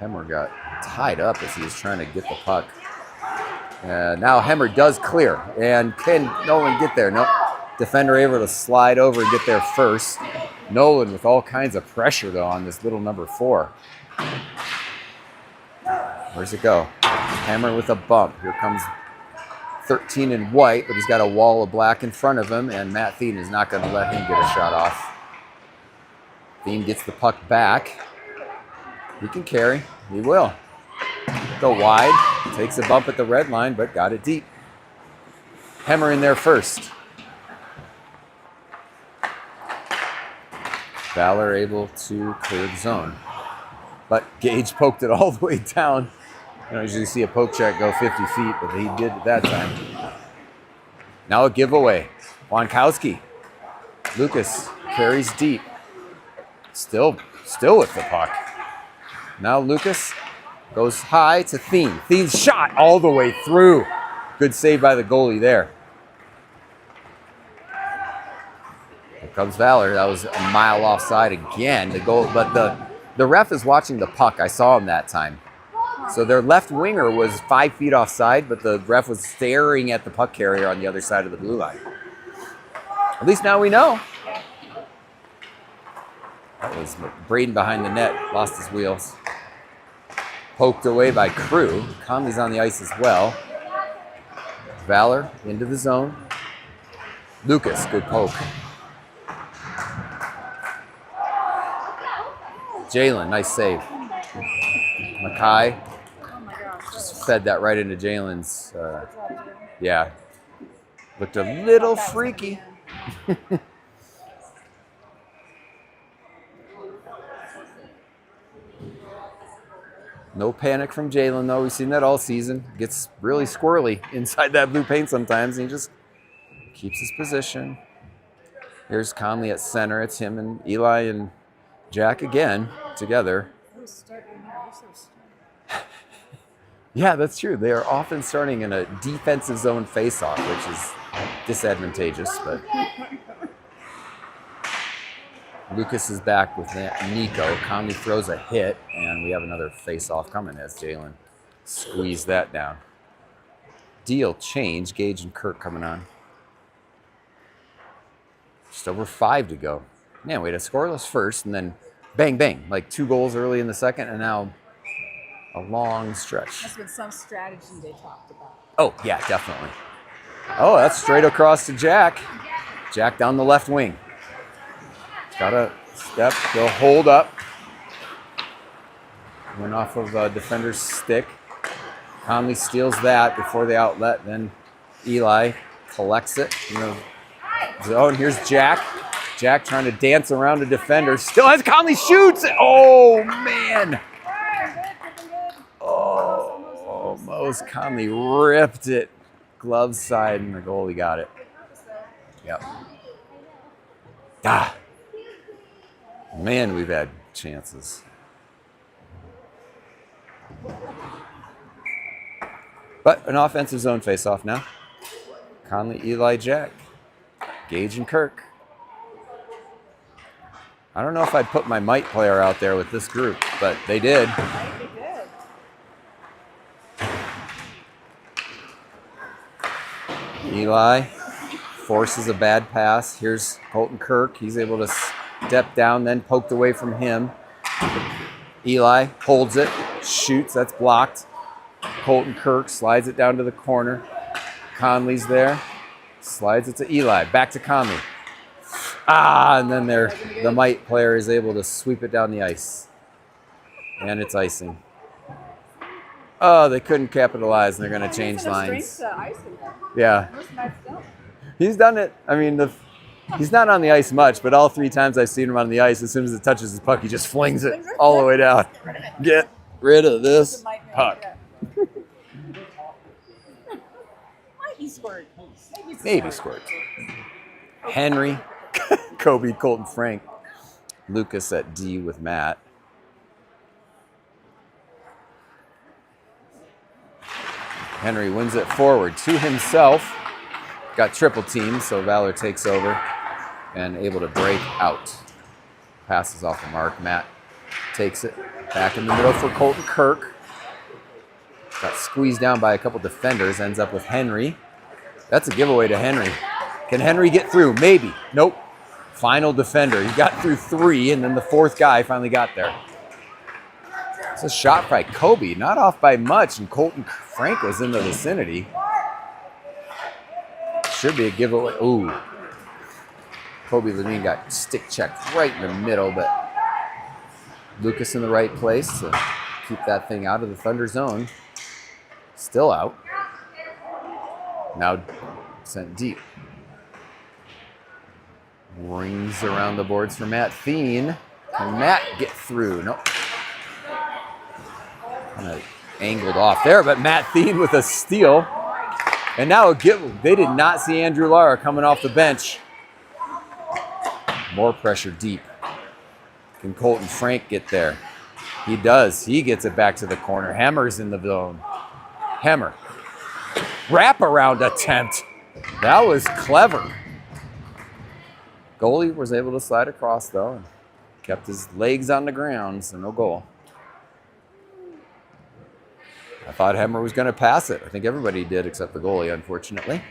Hemmer got tied up as he was trying to get the puck. Now Hemmer does clear. And can Nolan get there? Nope. Defender able to slide over and get there first. Nolan with all kinds of pressure, though, on this little number 4. Where's it go? Hammer with a bump. Here comes 13 in white, but he's got a wall of black in front of him, and Matt Thien is not going to let him get a shot off. Thien gets the puck back. He can carry. He will. Go wide. Takes a bump at the red line, but got it deep. Hammer in there first. Valor able to clear the zone. But Gage poked it all the way down. You don't usually see a poke check go 50 feet, but he did at that time. Now a giveaway. Wankowski. Lucas carries deep. Still with the puck. Now Lucas goes high to Thien. Thien's shot all the way through. Good save by the goalie there. Here comes Valor. That was a mile offside again. The goal, but the ref is watching the puck. I saw him that time. So their left winger was 5 feet offside, but the ref was staring at the puck carrier on the other side of the blue line. At least now we know. That was Braden behind the net, lost his wheels. Poked away by Crew. Conley's on the ice as well. Valor into the zone. Lucas, good poke. Jalen, nice save. Mackay just fed that right into Jalen's. Yeah, looked a little freaky. No panic from Jalen, though. We've seen that all season. Gets really squirrely inside that blue paint sometimes, and he just keeps his position. Here's Conley at center. It's him and Eli and Jack again together. Yeah, that's true. They are often starting in a defensive zone faceoff, which is disadvantageous. But Lucas is back with Nico. Conley throws a hit, and we have another face-off coming as Jalen squeezed that down. Deal change. Gage and Kirk coming on. Just over 5 to go. Man, we had a scoreless first, and then bang, bang. Like 2 goals early in the second, and now a long stretch. Must have been some strategy they talked about. Oh, yeah, definitely. Oh, that's straight across to Jack. Jack down the left wing. Got a step. They'll hold up. Went off of a defender's stick. Conley steals that before the outlet. Then Eli collects it in the zone. Here's Jack. Jack trying to dance around a defender. Still has Conley shoots. Oh, man. Oh, almost. Conley ripped it. Glove side, and the goalie got it. Yep. Ah. Man, we've had chances. But an offensive zone face-off now. Conley, Eli, Jack. Gage and Kirk. I don't know if I'd put my might player out there with this group, but they did. Eli forces a bad pass. Here's Colton Kirk. He's able to step down, then poked away from him. Eli holds it, shoots. That's blocked. Colton Kirk slides it down to the corner. Conley's there. Slides it to Eli. Back to Conley. And then the might player is able to sweep it down the ice. And it's icing. Oh, they couldn't capitalize, and they're going to change lines. Yeah. He's done it. I mean, he's not on the ice much, but all 3 times I've seen him on the ice, as soon as it touches his puck, he just flings it all the way down. Get rid of this puck. Maybe scored. Henry, Kobe, Colton, Frank, Lucas at D with Matt. Henry wins it forward to himself. Got triple teamed, so Valor takes over and able to break out. Passes off the mark. Matt takes it back in the middle for Colton Kirk. Got squeezed down by a couple defenders. Ends up with Henry. That's a giveaway to Henry. Can Henry get through? Maybe. Nope. Final defender. He got through 3, and then the 4th guy finally got there. It's a shot by Kobe, not off by much, and Colton Frank was in the vicinity. Should be a giveaway. Ooh. Kobe Levine got stick checked right in the middle, but Lucas in the right place to keep that thing out of the Thunder zone. Still out. Now sent deep. Rings around the boards for Matt Thien. Can Matt get through? Nope. Kind of angled off there, but Matt Thien with a steal. And now they did not see Andrew Lara coming off the bench. More pressure deep. Can Colton Frank get there? He does. He gets it back to the corner. Hemmer's in the zone. Hemmer. Wraparound attempt. That was clever. Goalie was able to slide across, though, and kept his legs on the ground, so no goal. I thought Hemmer was going to pass it. I think everybody did except the goalie, unfortunately.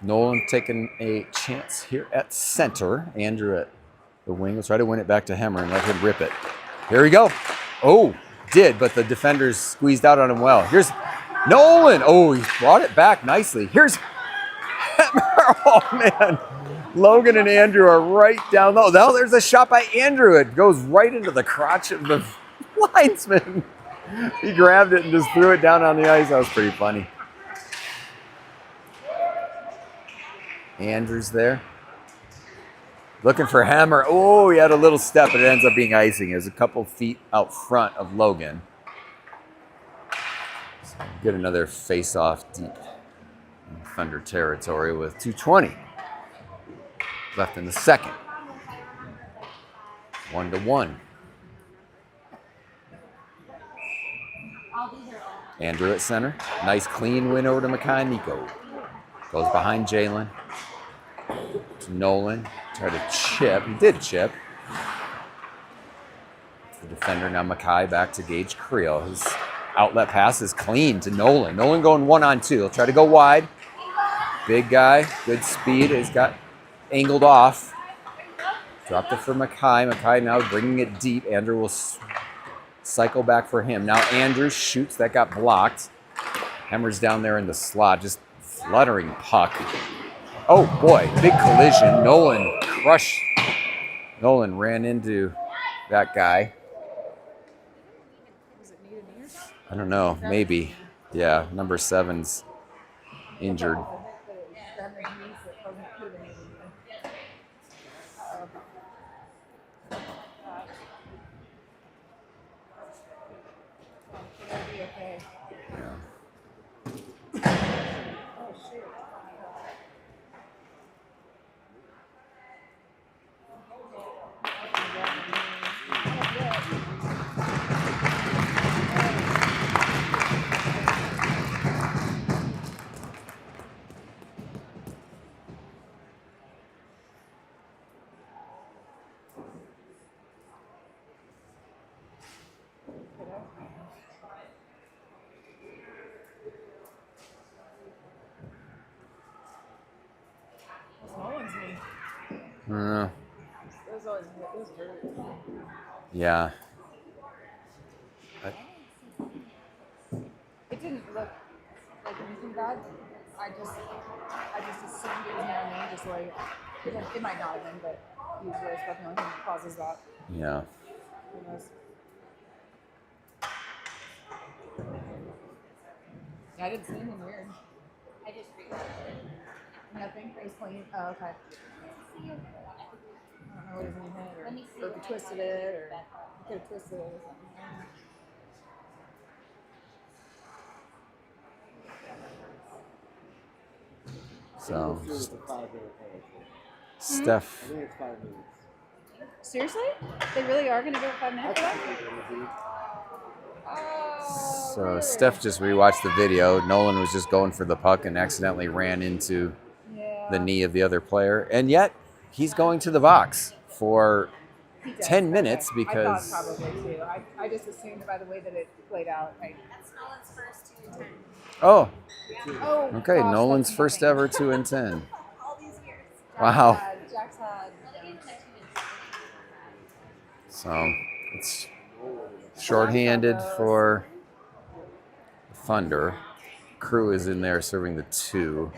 Nolan taking a chance here at center. Andrew at the wing. Let's try to win it back to Hemmer and let him rip it. Here we go. Oh, did, but the defenders squeezed out on him well. Here's Nolan. Oh, he brought it back nicely. Here's Hemmer. Oh, man. Logan and Andrew are right down low. Now there's a shot by Andrew. It goes right into the crotch of the linesman. He grabbed it and just threw it down on the ice. That was pretty funny. Andrew's there. Looking for Hammer. Oh, he had a little step, but it ends up being icing. It was a couple feet out front of Logan. So get another face-off deep in Thunder territory with 2:20 left in the second. 1-1. Andrew at center. Nice clean win over to Makai Nico. Goes behind Jalen. To Nolan. Tried to chip. He did chip. The defender now Mackay back to Gage Creel. His outlet pass is clean to Nolan. Nolan going 1-on-2. He'll try to go wide. Big guy, good speed. He's got angled off. Dropped it for Mackay. Mackay now bringing it deep. Andrew will cycle back for him. Now Andrew shoots. That got blocked. Hammers down there in the slot. Just fluttering puck. Oh boy, big collision. Nolan crushed. Nolan ran into that guy. I don't know, maybe. Yeah, number 7's injured. Yeah. It didn't look like anything bad. I just assumed it was near me, just like it might not have been, but usually it's the only thing that causes that. Yeah. Who knows? Yeah, I didn't see anything weird. I just nothing. It was clean. Oh, okay. I don't know what he hit, or if he twisted it, or he could have twisted it or something. So, Steph. I think it's 5 minutes. Seriously? They really are going to go 5 minutes? So Steph just rewatched the video. Nolan was just going for the puck and accidentally ran into the knee of the other player. And yet, he's going to the box for 10 minutes because... I thought probably too. I just assumed by the way that it played out. That's Nolan's first 2 in 10. Oh, Oh, okay. gosh, Nolan's that's first nothing. ever 2 in 10. All these years. Wow. Jack's had. So it's shorthanded for Thunder. Crew is in there serving the 2.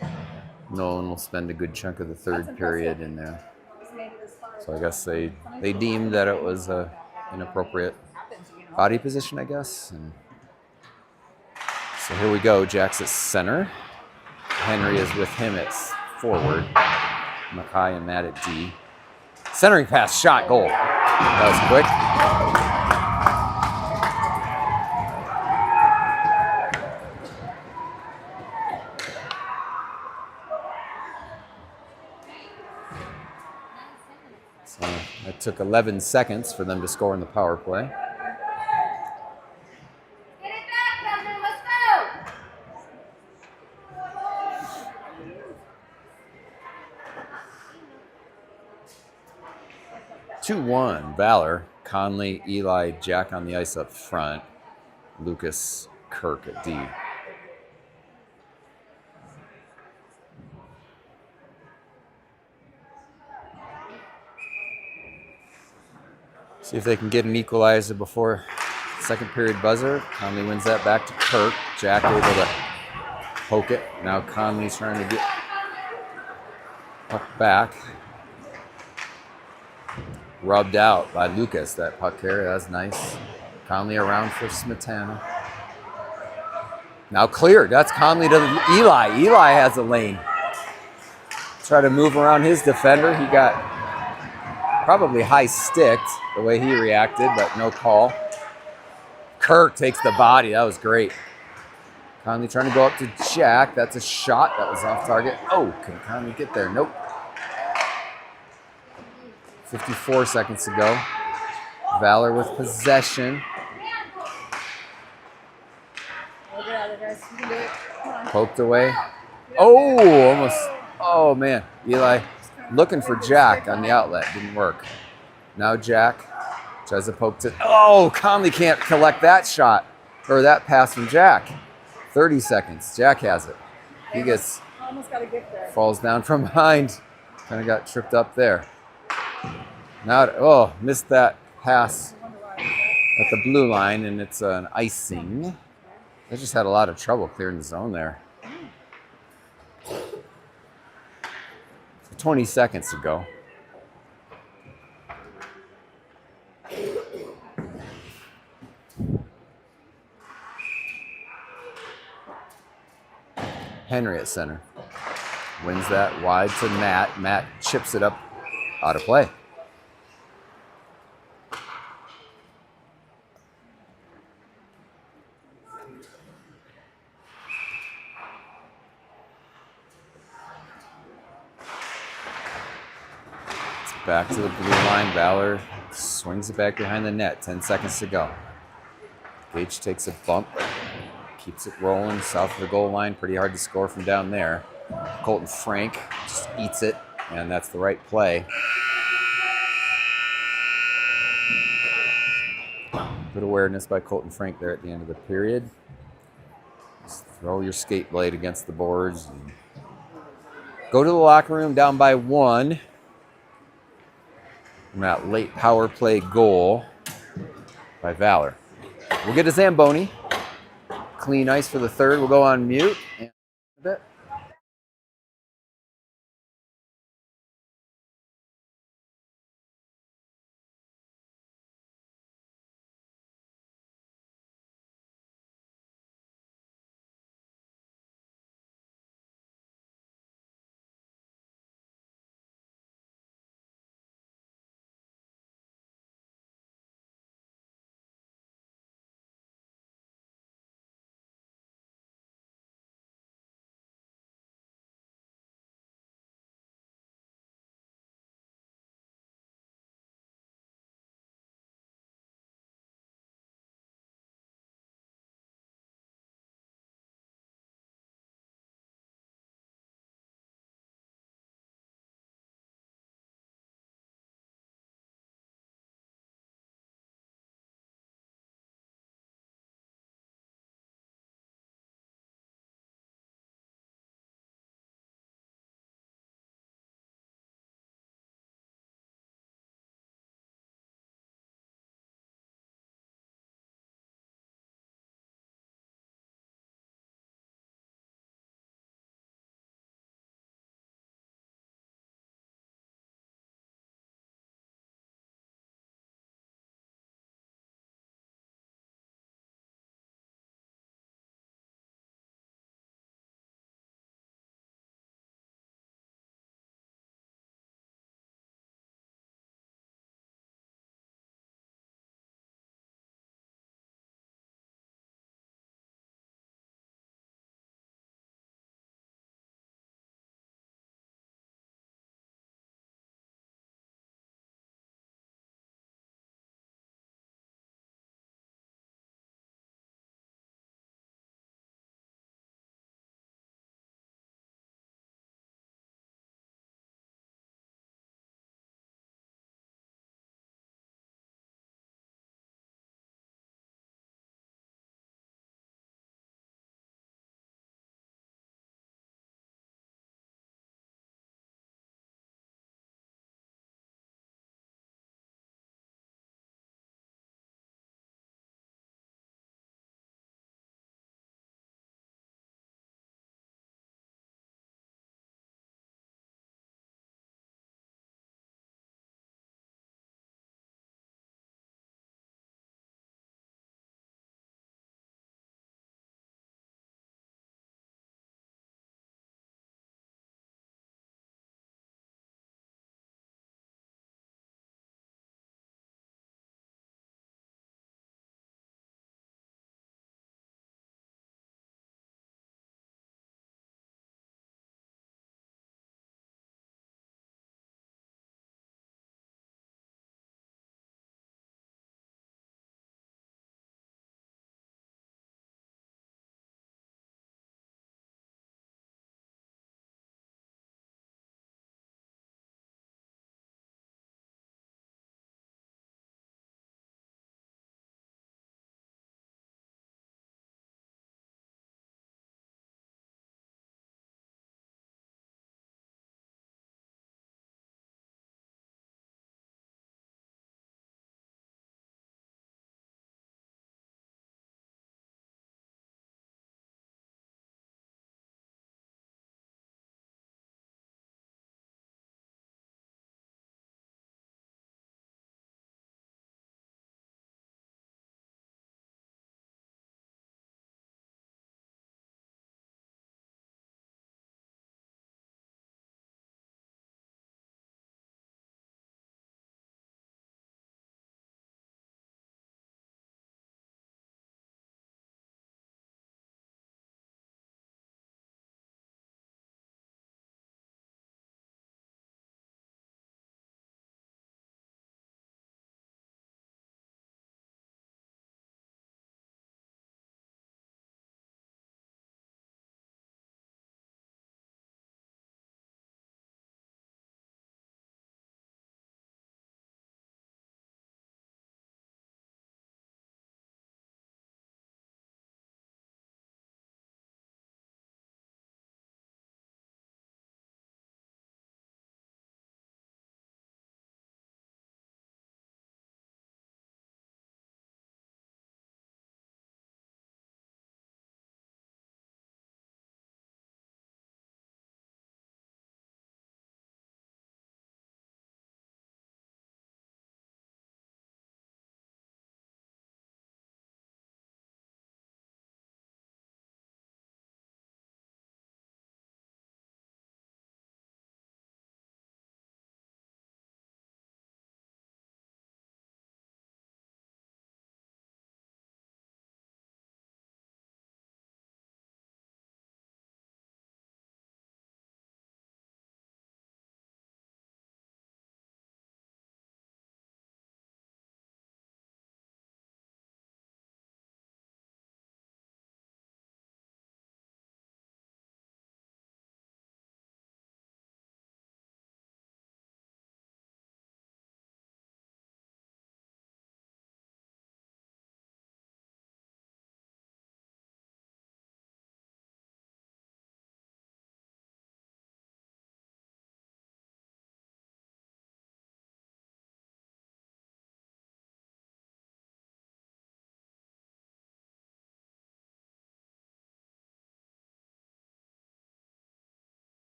Nolan will spend a good chunk of the 3rd period in there. So I guess they deemed that it was an inappropriate body position, I guess. And so here we go. Jack's at center. Henry is with him at forward. Mackay and Matt at D. Centering pass, shot, goal. That was quick. So it took 11 seconds for them to score in the power play. Get it back, Thunder. Let's go. 2-1, Valor. Conley, Eli, Jack on the ice up front. Lucas, Kirk at D. See if they can get an equalizer before second period buzzer. Conley wins that back to Kirk. Jack able to poke it. Now Conley's trying to get puck back. Rubbed out by Lucas, that puck carry. That's nice. Conley around for Smetana. Now cleared. That's Conley to Eli. Eli has a lane. Try to move around his defender. He got probably high-sticked the way he reacted, but no call. Kirk takes the body. That was great. Conley trying to go up to Jack. That's a shot. That was off target. Oh, can Conley get there? Nope. 54 seconds to go. Valor with possession. Poked away. Oh, almost. Oh, man. Eli Looking for Jack on the outlet. Didn't work. Now Jack tries to poke to... Oh, Conley can't collect that shot. Or that pass from Jack. 30 seconds. Jack has it. He gets... Almost got a gift there. Falls down from behind. Kind of got tripped up there. Now, oh, missed that pass at the blue line, and it's an icing. They just had a lot of trouble clearing the zone there. 20 seconds to go. Henry at center. Wins that wide to Matt. Matt chips it up out of play. Back to the blue line. Valor swings it back behind the net. 10 seconds to go. Gage takes a bump. Keeps it rolling south of the goal line. Pretty hard to score from down there. Colton Frank just eats it, and that's the right play. Good awareness by Colton Frank there at the end of the period. Just throw your skate blade against the boards. And go to the locker room down by 1. And that late power play goal by Valor. We'll get a Zamboni. Clean ice for the third. We'll go on mute. In a bit.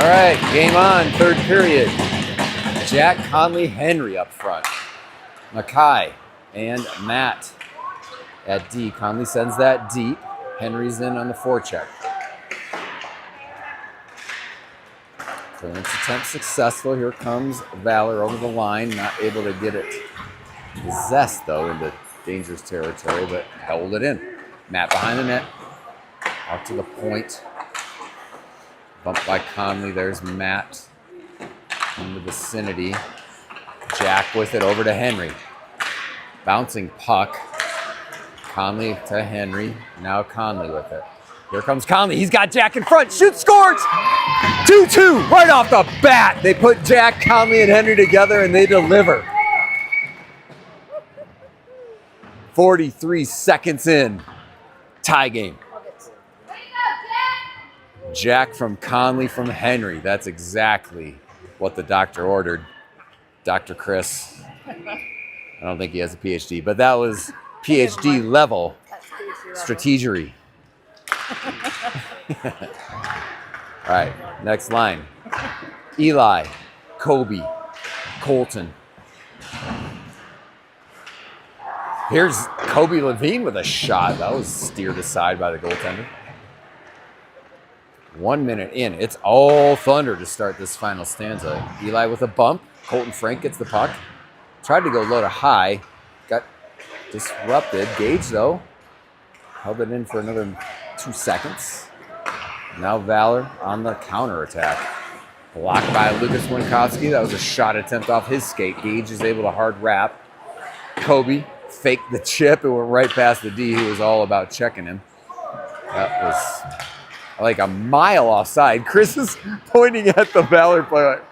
right, game on, third period. Jack, Conley, Henry up front. Mackay and Matt at D. Conley sends that deep. Henry's in on the forecheck. Clearance attempt successful. Here comes Valor over the line. Not able to get it possessed, though, into dangerous territory, but held it in. Matt behind the net. Out to the point. Bumped by Conley. There's Matt in the vicinity. Jack with it over to Henry. Bouncing puck. Conley to Henry. Now Conley with it. Here comes Conley. He's got Jack in front. Shoots, scores! 2-2 right off the bat. They put Jack, Conley, and Henry together, and they deliver. 43 seconds in. Tie game. Jack from Conley from Henry. That's exactly what the doctor ordered. Dr. Chris. I don't think he has a PhD, but that was PhD level strategery. All right, next line. Eli, Kobe, Colton. Here's Kobe Levine with a shot. That was steered aside by the goaltender. 1 minute in. It's all Thunder to start this final stanza. Eli with a bump. Colton Frank gets the puck. Tried to go low to high. Got disrupted. Gage, though, held it in for another 2 seconds. Now Valor on the counterattack. Blocked by Lucas Winkowski. That was a shot attempt off his skate. Gage is able to hard wrap. Kobe faked the chip and went right past the D, who was all about checking him. That was like a mile offside. Chris is pointing at the Valor player.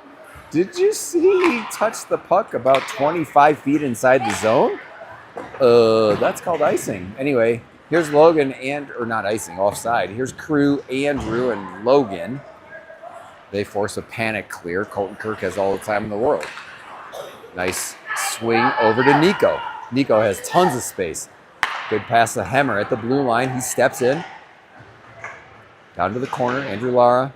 Did you see he touched the puck about 25 feet inside the zone? That's called icing. Anyway, here's Logan or not icing, offside. Here's Crew, Andrew, and Logan. They force a panic clear. Colton Kirk has all the time in the world. Nice swing over to Nico. Nico has tons of space. Good pass to Hemmer at the blue line. He steps in. Down to the corner, Andrew Lara.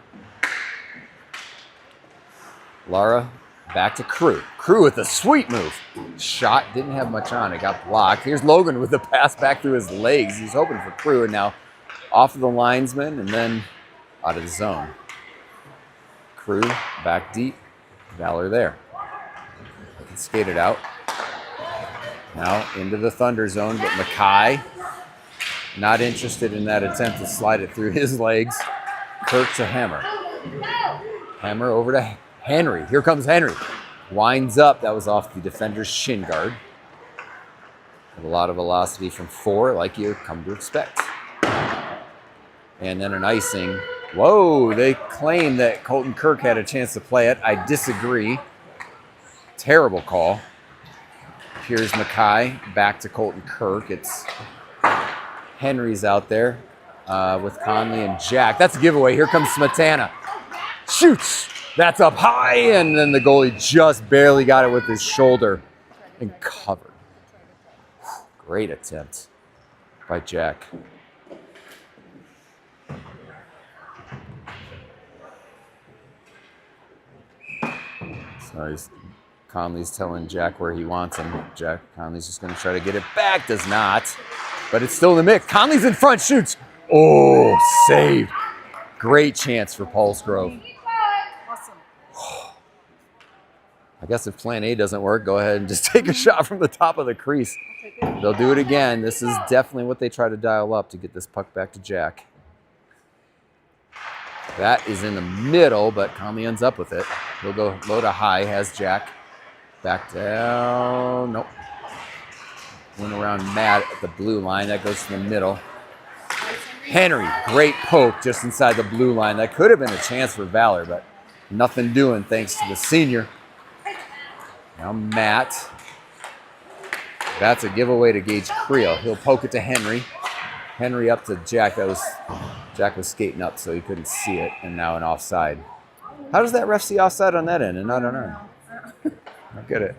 Lara back to Crew. Crew with a sweet move. Shot, didn't have much on it, got blocked. Here's Logan with the pass back through his legs. He's hoping for Crew, and now off of the linesman and then out of the zone. Crew back deep. Valor there. They can skate it out. Now into the Thunder zone, but Mackay not interested in that attempt to slide it through his legs. Kirk to Hammer. Hammer over to Henry. Here comes Henry. Winds up. That was off the defender's shin guard. A lot of velocity from 4, like you come to expect. And then an icing. Whoa, they claim that Colton Kirk had a chance to play it. I disagree. Terrible call. Here's Mackay. Back to Colton Kirk. It's Henry's out there with Conley and Jack. That's a giveaway. Here comes Smetana. Shoots. That's up high, and then the goalie just barely got it with his shoulder and covered. Great attempt by Jack. So Conley's telling Jack where he wants him. Conley's just going to try to get it back. Does not. But it's still in the mix. Conley's in front. Shoots. Oh, saved. Great chance for Paulsgrove. I guess if plan A doesn't work, go ahead and just take a shot from the top of the crease. They'll do it again. This is definitely what they try to dial up to get this puck back to Jack. That is in the middle, but Conley ends up with it. He'll go low to high, has Jack. Back down. Nope. Went around Matt at the blue line. That goes to the middle. Henry, great poke just inside the blue line. That could have been a chance for Valor, but nothing doing thanks to the senior. Now Matt. That's a giveaway to Gage Creel. He'll poke it to Henry. Henry up to Jack. Jack was skating up, so he couldn't see it, and now an offside. How does that ref see offside on that end and not on our end? I get it.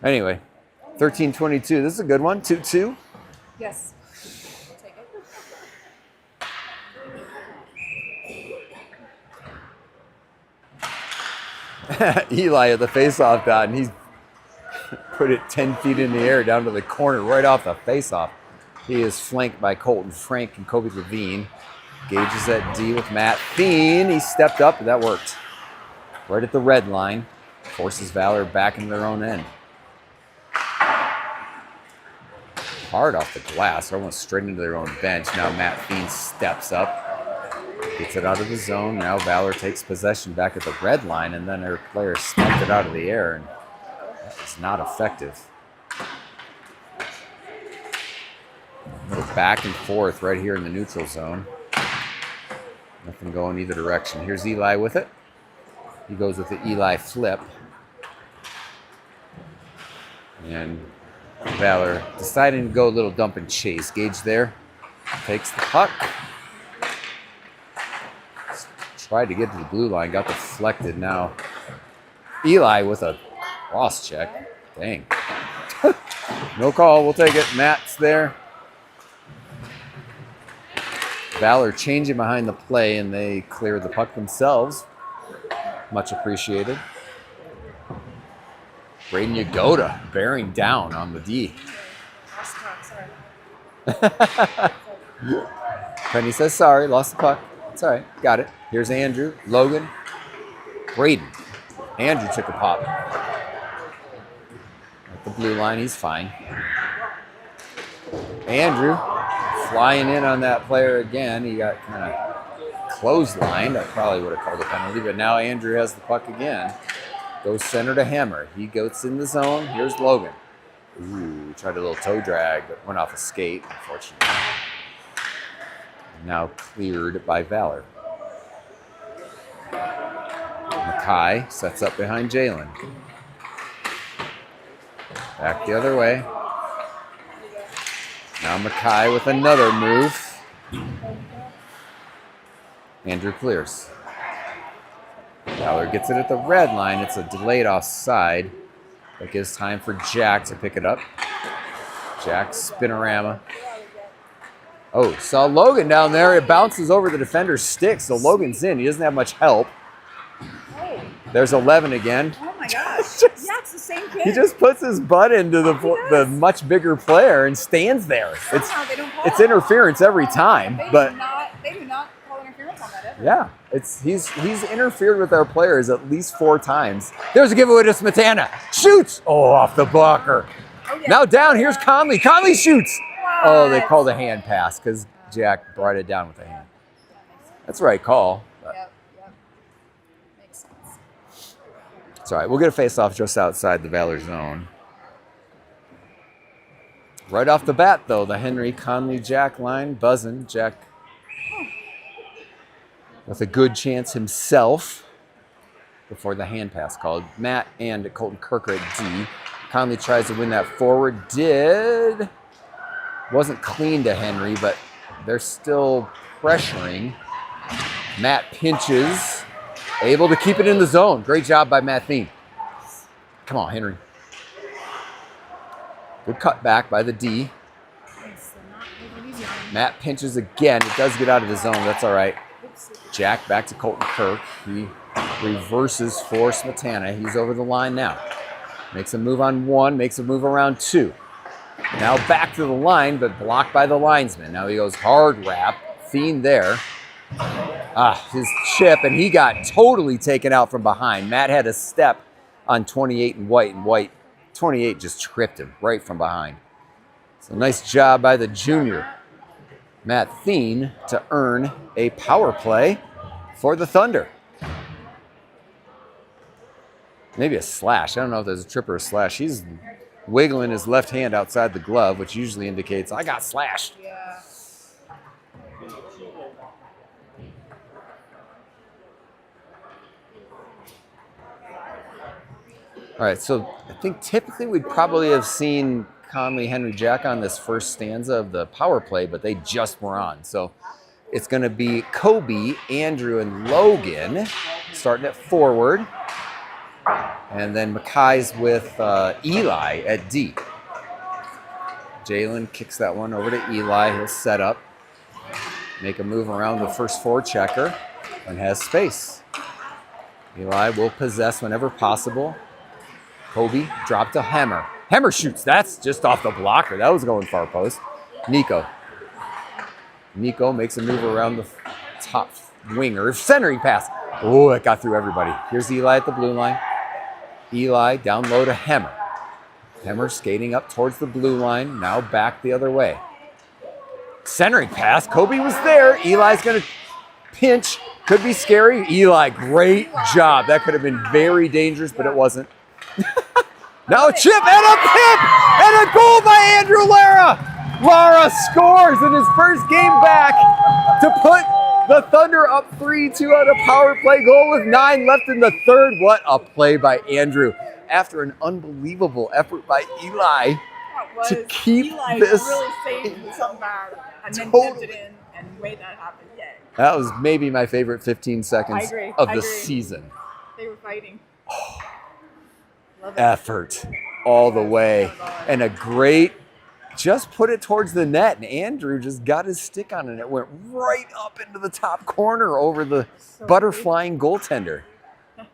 Anyway, 13:22. This is a good one. 2-2. Yes. Take Eli at the face-off dot, and he's put it 10 feet in the air down to the corner right off the face-off. He is flanked by Colton Frank and Kobe Levine. Gage is at D with Matt Thien. He stepped up, and that worked. Right at the red line. Forces Valor back into their own end. Hard off the glass, almost straight into their own bench. Now Matt Thien steps up, gets it out of the zone. Now Valor takes possession back at the red line, and then their player snapped it out of the air, and that was not effective. Little back and forth right here in the neutral zone. Nothing going either direction. Here's Eli with it. He goes with the Eli flip. And Valor deciding to go a little dump and chase. Gage there. Takes the puck. Tried to get to the blue line. Got deflected. Now Eli with a cross check. Dang. No call. We'll take it. Matt's there. Valor changing behind the play, and they clear the puck themselves. Much appreciated. Braden Yagoda bearing down on the D. Penny says sorry, lost the puck. It's all right, got it. Here's Andrew, Logan, Braden. Andrew took a pop. At the blue line, he's fine. Andrew flying in on that player again. He got kind of clotheslined. I probably would have called a penalty, but now Andrew has the puck again. Goes center to Hammer. He goes in the zone. Here's Logan. Ooh, tried a little toe drag, but went off a skate, unfortunately. Now cleared by Valor. Mackay sets up behind Jalen. Back the other way. Now Mackay with another move. Andrew clears. Valor gets it at the red line. It's a delayed offside. That gives time for Jack to pick it up. Jack spinorama. Oh, saw Logan down there. It bounces over the defender's stick, so Logan's in. He doesn't have much help. There's 11 again. Oh my gosh. Yeah, it's the same kid. He just puts his butt into the much bigger player and stands there. It's interference every time, but they do not call interference on that ever. yeah, he's interfered with our players at least 4 times. There's a giveaway to Smetana. Shoots! Oh, off the blocker. Oh, yeah. Now down, here's Conley. Conley shoots! What? Oh, they called a hand pass because Jack brought it down with a hand. That's the right call. Yep. Makes sense. It's all right. We'll get a face-off just outside the Valor zone. Right off the bat, though, the Henry Conley-Jack line buzzing. Jack with a good chance himself before the hand pass called. Matt and Colton Kirker at D. Conley tries to win that forward. Wasn't clean to Henry, but they're still pressuring. Matt pinches. Able to keep it in the zone. Great job by Matt Thien. Come on, Henry. Good cutback by the D. Matt pinches again. It does get out of the zone. That's all right. Jack back to Colton Kirk. He reverses for Smetana. He's over the line now. Makes a move on 1. Makes a move around 2. Now back to the line, but blocked by the linesman. Now he goes hard wrap. Thien there. His chip, and he got totally taken out from behind. Matt had a step on 28 and White 28 just tripped him right from behind. So nice job by the junior, Matt Thien, to earn a power play for the Thunder. Maybe a slash. I don't know if there's a trip or a slash. He's wiggling his left hand outside the glove, which usually indicates, I got slashed. Yeah. All right, so I think typically we'd probably have seen Conley, Henry, Jack on this first stanza of the power play, but they just were on. So it's going to be Kobe, Andrew, and Logan starting at forward. And then Mackay's with Eli at D. Jalen kicks that one over to Eli. He'll set up, make a move around the first 4 checker, and has space. Eli will possess whenever possible. Kobe dropped a Hammer. Hammer shoots. That's just off the blocker. That was going far post. Nico. Nico makes a move around the top winger. Centering pass. Oh, it got through everybody. Here's Eli at the blue line. Eli down low to Hammer. Hammer skating up towards the blue line. Now back the other way. Centering pass. Kobe was there. Eli's going to pinch. Could be scary. Eli, great job. That could have been very dangerous, but it wasn't. Now a chip and a pip and a goal by Andrew Lara. Lara scores in his first game back to put the Thunder up 3-2 on a power play goal with 9 left in the third. What a play by Andrew after an unbelievable effort by Eli to keep Eli this. really saved something bad and then Totally. dipped it in and made that happen. Yay. That was maybe my favorite 15 seconds agree. of I the agree. season. They were fighting. Love it. Effort all the way. And a great, just put it towards the net. And Andrew just got his stick on it. And it went right up into the top corner over the So butterflying goaltender. All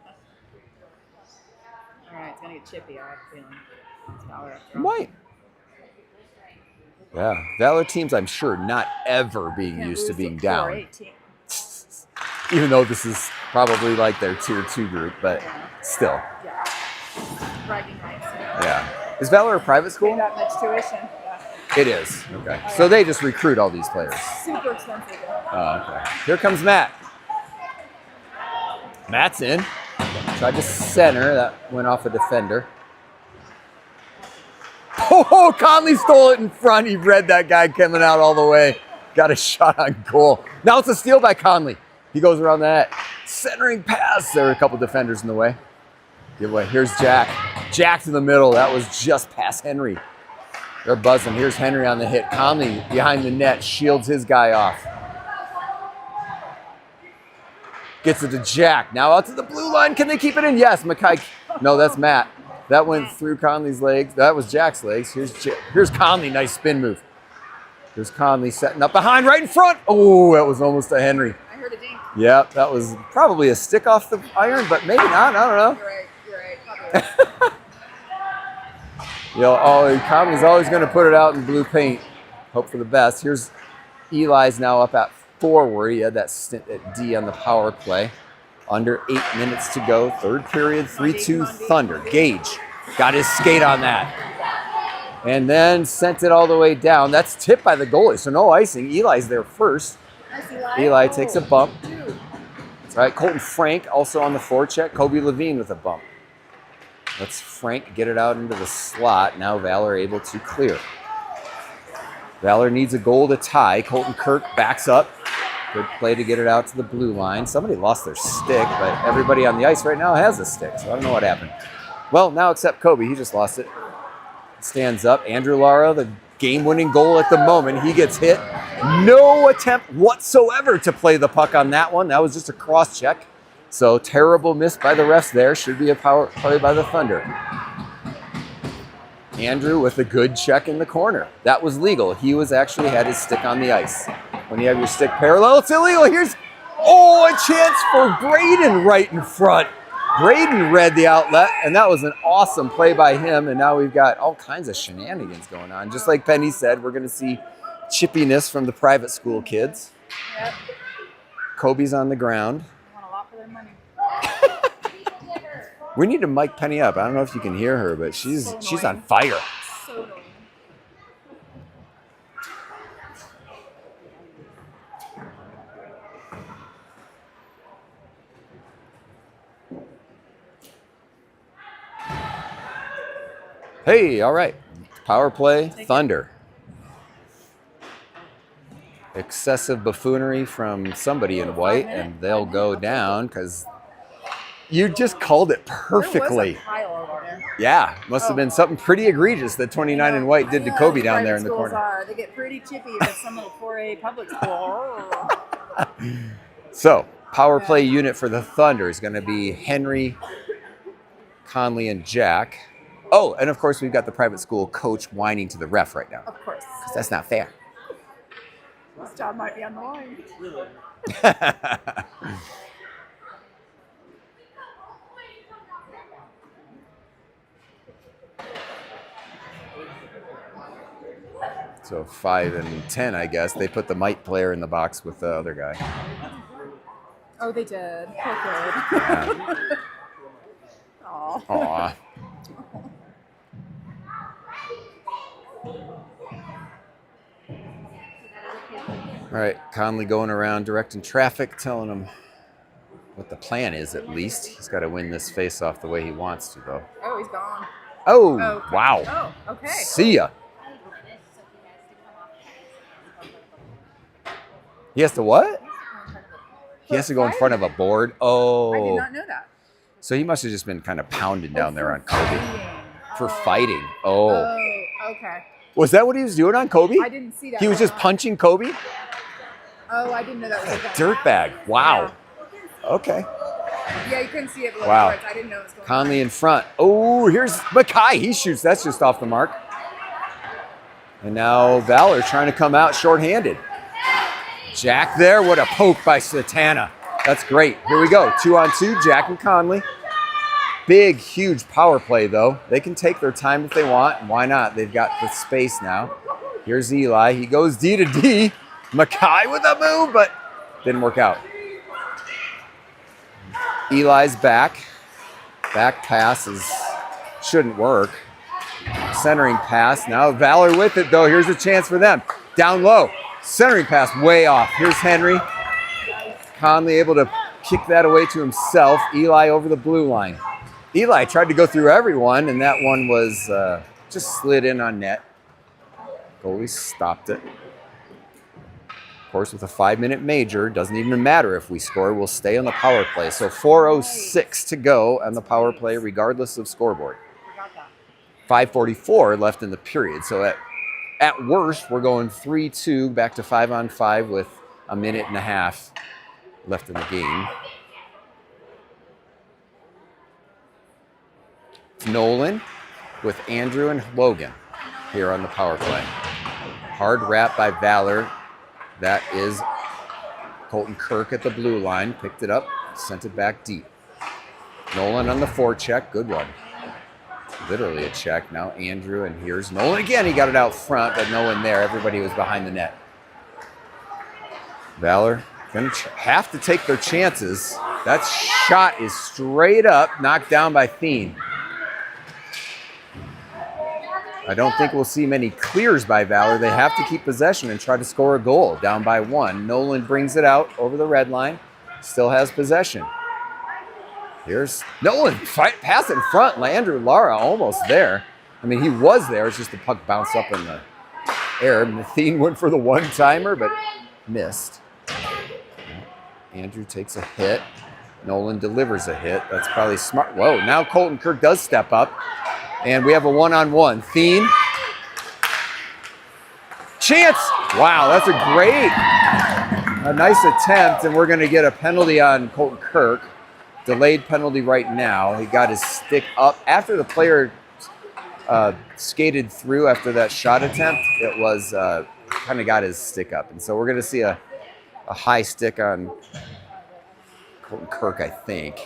right, it's gonna get chippy. I have a feeling. It's Valor after all. Might. Yeah, Valor teams, I'm sure, not ever being Can't used to lose being to down. 4-18. Even though this is probably like their tier 2 group, but still. Yeah. Bragging rights. Yeah. Is Valor a private Pay school? that much tuition. Yeah. It is. Okay. So they just recruit all these players. Super expensive. Oh, okay. Here comes Matt. Matt's in. Tried to center. That went off a defender. Oh, Conley stole it in front. He read that guy coming out all the way. Got a shot on goal. Now it's a steal by Conley. He goes around that centering pass. There were a couple defenders in the way. Give away. Here's Jack. Jack to the middle. That was just past Henry. They're buzzing. Here's Henry on the hit. Conley behind the net shields his guy off. Gets it to Jack. Now out to the blue line. Can they keep it in? Yes. Mackay. No, that's Matt. That went through Conley's legs. That was Jack's legs. Here's Conley. Nice spin move. Here's Conley setting up behind right in front. Oh, that was almost a Henry. I heard a dink. Yep, that was probably a stick off the iron, but maybe not. I don't know. You're right. You're right. Probably right. Conley's always going to put it out in blue paint. Hope for the best. Here's Eli's now up at forward. He had that stint at D on the power play. Under 8 minutes to go. Third period, 3-2 Thunder. Gage got his skate on that. And then sent it all the way down. That's tipped by the goalie, so no icing. Eli's there first. Nice, Eli. Eli takes a bump. Dude. All right, Colton Frank also on the forecheck. Kobe Levine with a bump. Let's Frank get it out into the slot. Now Valor able to clear. Valor needs a goal to tie. Colton Kirk backs up. Good play to get it out to the blue line. Somebody lost their stick, but everybody on the ice right now has a stick, so I don't know what happened. Well, now except Kobe. He just lost it. Stands up. Andrew Lara, the game-winning goal at the moment. He gets hit. No attempt whatsoever to play the puck on that one. That was just a cross-check. So terrible miss by the refs there. Should be a power play by the Thunder. Andrew with a good check in the corner. That was legal. He was actually had his stick on the ice. When you have your stick parallel, it's illegal. Here's, a chance for Braden right in front. Braden read the outlet, and that was an awesome play by him. And now we've got all kinds of shenanigans going on. Just like Penny said, we're going to see chippiness from the private school kids. Yep. Kobe's on the ground. I want a lot for their money. We need to mic Penny up. I don't know if you can hear her, but she's So on fire. So annoying. Hey, all right. Power play, Thunder. Excessive buffoonery from somebody in white, and they'll go down because you just called it perfectly. There was a pile over there. Yeah, must have been something pretty egregious that 29 in white did to Kobe down there in the Private schools corner. They get pretty chippy if it's some little 4A public school. So, power play unit for the Thunder is going to be Henry, Conley, and Jack. Oh, and of course, we've got the private school coach whining to the ref right now. Of course. Because that's not fair. This job might be on the line. So 5 and 10, I guess. They put the Might player in the box with the other guy. Oh, they did. Poor kid. Yeah. Aw. Aw. All right, Conley going around directing traffic, telling him what the plan is at least. He's got to win this face-off the way he wants to, though. Oh, he's gone. Oh, Okay. wow. Oh, okay. See ya. He has to what? He has to go in front of a board. Oh. I did not know that. So he must have just been kind of pounding down there on Kobe. Fighting. For fighting. Oh. Oh, okay. Was that what he was doing on Kobe? I didn't see that. He was just punching Kobe? Oh, I didn't know that was okay. Dirtbag. Wow. Okay. Yeah, you couldn't see it below Wow. the boards. I didn't know it was going Conley in front. Oh, here's Mackay. He shoots. That's just off the mark. And now Valor trying to come out shorthanded. Jack there. What a poke by Satana. That's great. Here we go. 2-on-2. Jack and Conley. Big, huge power play, though. They can take their time if they want. And why not? They've got the space now. Here's Eli. He goes D to D. Mackay with a move, but didn't work out. Eli's back. Back pass shouldn't work. Centering pass. Now Valor with it, though. Here's a chance for them. Down low. Centering pass way off. Here's Henry. Conley able to kick that away to himself. Eli over the blue line. Eli tried to go through everyone, and that one was just slid in on net. Goalie stopped it. Of course, with a 5-minute major, doesn't even matter if we score. We'll stay on the power play. So 4:06 to go on the power play, regardless of scoreboard. 5:44 left in the period. So at worst, we're going 3-2 back to 5-on-5 with a minute and a half left in the game. It's Nolan with Andrew and Logan here on the power play. Hard wrap by Valor. That is Colton Kirk at the blue line. Picked it up, sent it back deep. Nolan on the forecheck. Good one. Literally a check. Now Andrew, and here's Nolan again. He got it out front, but no one there. Everybody was behind the net. Valor going to have to take their chances. That shot is straight up, knocked down by Thien. I don't think we'll see many clears by Valor. They have to keep possession and try to score a goal. Down by 1. Nolan brings it out over the red line. Still has possession. Here's Nolan. Pass in front. Andrew Lara almost there. I mean, he was there. It's just the puck bounced up in the air. Thien went for the one-timer, but missed. Andrew takes a hit. Nolan delivers a hit. That's probably smart. Whoa, now Colton Kirk does step up. And we have a one-on-one. Thien. Chance. Wow, that's a nice attempt. And we're going to get a penalty on Colton Kirk. Delayed penalty right now. He got his stick up. After the player skated through after that shot attempt, it was kind of got his stick up. And so we're going to see a high stick on Colton Kirk, I think.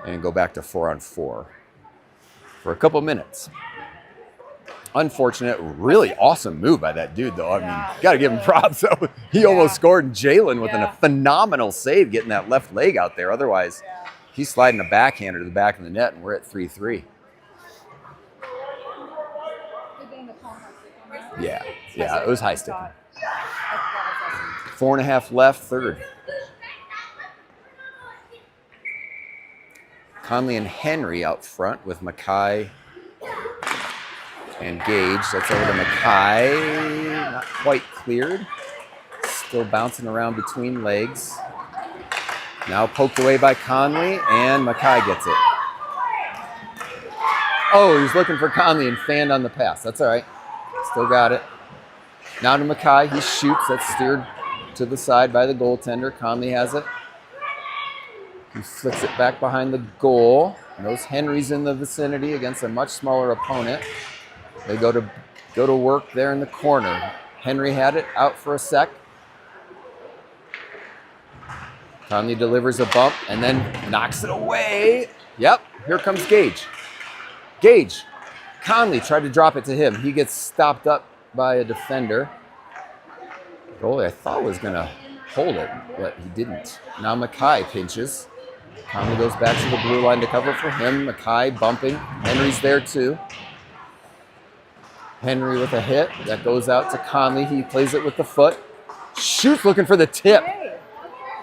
And go back to 4-on-4. For a couple minutes. Unfortunate, really awesome move by that dude, though. I mean, got to give him props. He almost scored, and Jalen with a phenomenal save getting that left leg out there. Otherwise, he's sliding a backhander to the back of the net, and we're at 3-3. Yeah, it was high sticking. 4.5 left, third. Conley and Henry out front with Mackay and Gage. That's over to Mackay. Not quite cleared. Still bouncing around between legs. Now poked away by Conley, and Mackay gets it. Oh, he's looking for Conley and fanned on the pass. That's all right. Still got it. Now to Mackay. He shoots. That's steered to the side by the goaltender. Conley has it. He flicks it back behind the goal. Knows Henry's in the vicinity against a much smaller opponent. They go to work there in the corner. Henry had it out for a sec. Conley delivers a bump and then knocks it away. Yep, here comes Gage. Gage. Conley tried to drop it to him. He gets stopped up by a defender. Goalie I thought was going to hold it, but he didn't. Now Mackay pinches. Conley goes back to the blue line to cover for him. Mackay bumping. Henry's there too. Henry with a hit. That goes out to Conley. He plays it with the foot. Shoots, looking for the tip.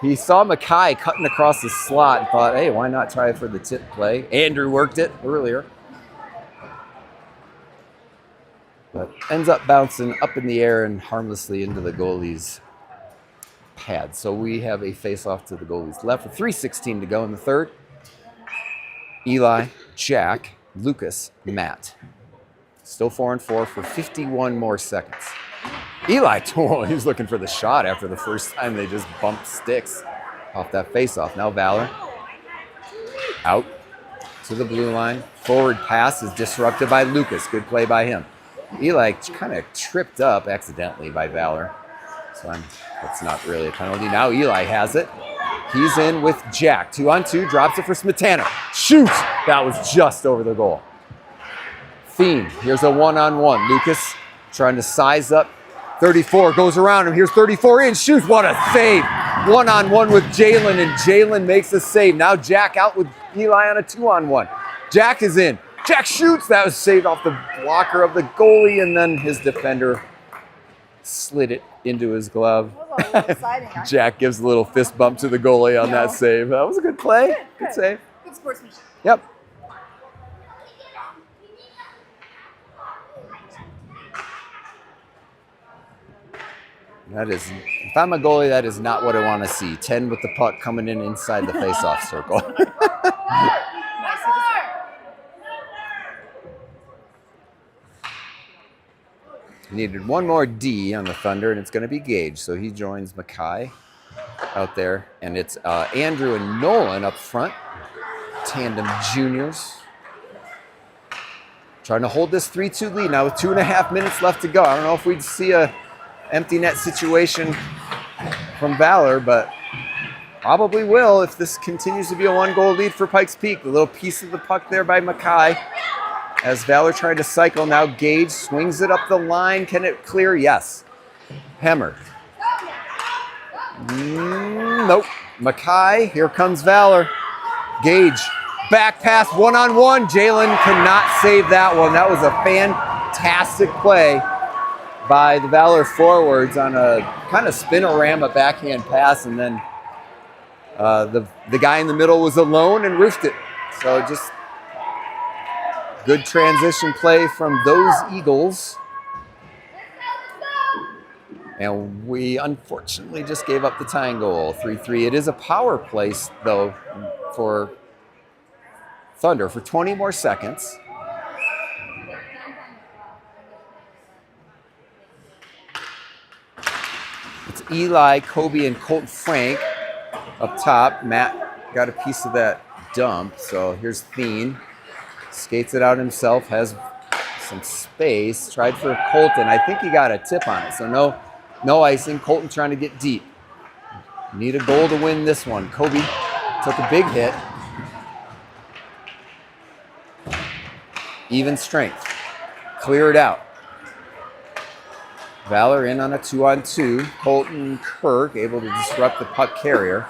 He saw Mackay cutting across the slot and thought, hey, why not try for the tip play? Andrew worked it earlier. But ends up bouncing up in the air and harmlessly into the goalie's pad. So we have a face-off to the goalie's left with 3:16 to go in the third. Eli, Jack, Lucas, Matt. Still 4-4 for 51 more seconds. Eli, he's looking for the shot after the first time they just bumped sticks off that face-off. Now Valor out to the blue line. Forward pass is disrupted by Lucas. Good play by him. Eli kind of tripped up accidentally by Valor. So that's not really a penalty. Now Eli has it. He's in with Jack. 2-on-2, drops it for Smetana. Shoots! That was just over the goal. Thiem, here's a 1-on-1. Lucas trying to size up. 34 goes around him. Here's 34 in, shoots. What a save. 1-on-1 with Jalen, and Jalen makes a save. Now Jack out with Eli on a 2-on-1. Jack is in. Jack shoots. That was saved off the blocker of the goalie, and then his defender slid it into his glove. That was a little exciting, actually. Jack gives a little fist bump to the goalie on that save. That was a good play. Good save. Good sportsmanship. Yep. That is, if I'm a goalie, that is not what I want to see. 10 with the puck coming in inside the face-off circle. Needed one more D on the Thunder, and it's going to be Gage. So he joins Mackay out there. And it's Andrew and Nolan up front. Tandem juniors. Trying to hold this 3-2 lead now with 2.5 minutes left to go. I don't know if we'd see a empty net situation from Valor, but probably will if this continues to be a 1-goal lead for Pikes Peak. A little piece of the puck there by Mackay. As Valor tried to cycle, now Gage swings it up the line. Can it clear? Yes. Hemmer. Nope. Mackay, here comes Valor. Gage, back pass, 1-on-1. Jalen cannot save that one. That was a fantastic play by the Valor forwards on a kind of spinorama backhand pass, and then the guy in the middle was alone and roofed it. So just good transition play from those Eagles. And we unfortunately just gave up the tying goal, 3-3. It is a power play, though, for Thunder for 20 more seconds. It's Eli, Kobe, and Colton Frank up top. Matt got a piece of that dump. So here's Thiem. Skates it out himself, has some space. Tried for Colton. I think he got a tip on it. So no icing. Colton trying to get deep. Need a goal to win this one. Kobe took a big hit. Even strength. Clear it out. Valor in on a 2-on-2. Colton Kirk able to disrupt the puck carrier.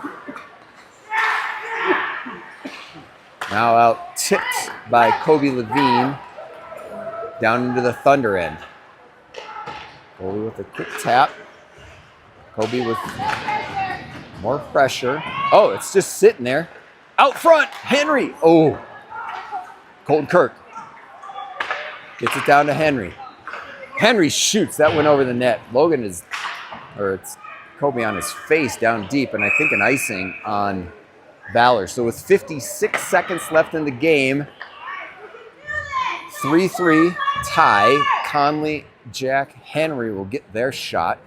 Now out tipped by Kobe Levine down into the Thunder end. Kobe with a quick tap. Kobe with more pressure. Oh, it's just sitting there. Out front, Henry. Oh, Colton Kirk gets it down to Henry. Henry shoots. That went over the net. It's Kobe on his face down deep, and I think an icing on Valor. So with 56 seconds left in the game, 3-3 tie. Conley, Jack, Henry will get their shot.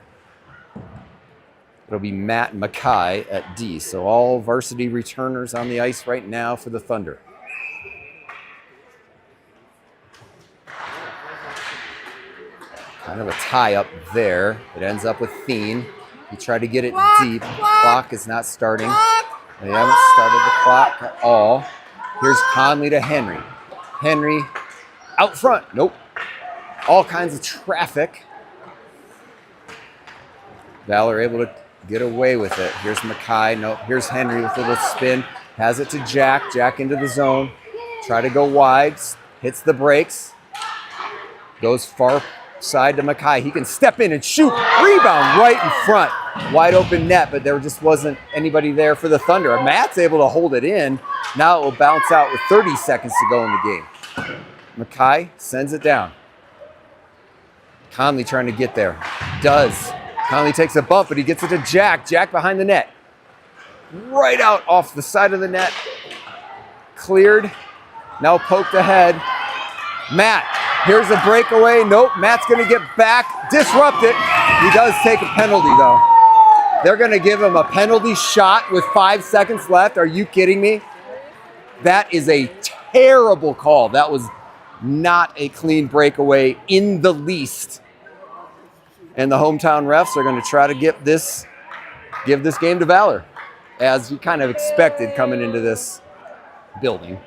It'll be Matt and Mackay at D. So all varsity returners on the ice right now for the Thunder. Kind of a tie up there. It ends up with Thiem. He tried to get it deep. Clock is not starting. They haven't started the clock at all. Here's Conley to Henry. Henry out front. Nope. All kinds of traffic. Valor able to get away with it. Here's Mackay. Nope. Here's Henry with a little spin. Has it to Jack. Jack into the zone. Try to go wide. Hits the brakes. Goes far side to Mackay. He can step in and shoot. Rebound right in front. Wide open net, but there just wasn't anybody there for the Thunder. Matt's able to hold it in. Now it will bounce out with 30 seconds to go in the game. Mackay sends it down. Conley trying to get there. Does. Conley takes a bump, but he gets it to Jack. Jack behind the net. Right out off the side of the net. Cleared. Now poked ahead. Matt. Here's a breakaway. Nope. Matt's going to get back. Disrupt it. He does take a penalty, though. They're going to give him a penalty shot with 5 seconds left. Are you kidding me? That is a terrible call. That was not a clean breakaway in the least. And the hometown refs are going to try to give this game to Valor, as you kind of expected coming into this building.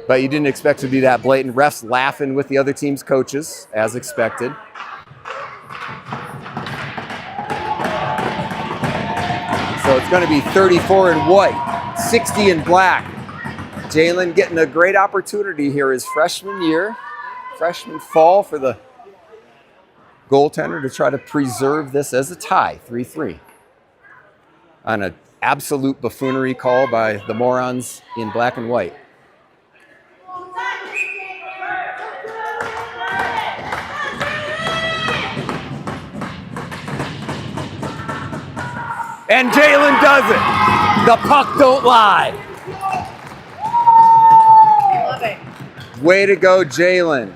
But you didn't expect it to be that blatant. Refs laughing with the other team's coaches, as expected. So it's going to be 34 in white, 60 in black. Jalen getting a great opportunity here his freshman year, freshman fall for the goaltender to try to preserve this as a tie, 3-3. On an absolute buffoonery call by the morons in black and white. And Jalen does it. The puck don't lie. Love it. Way to go, Jalen.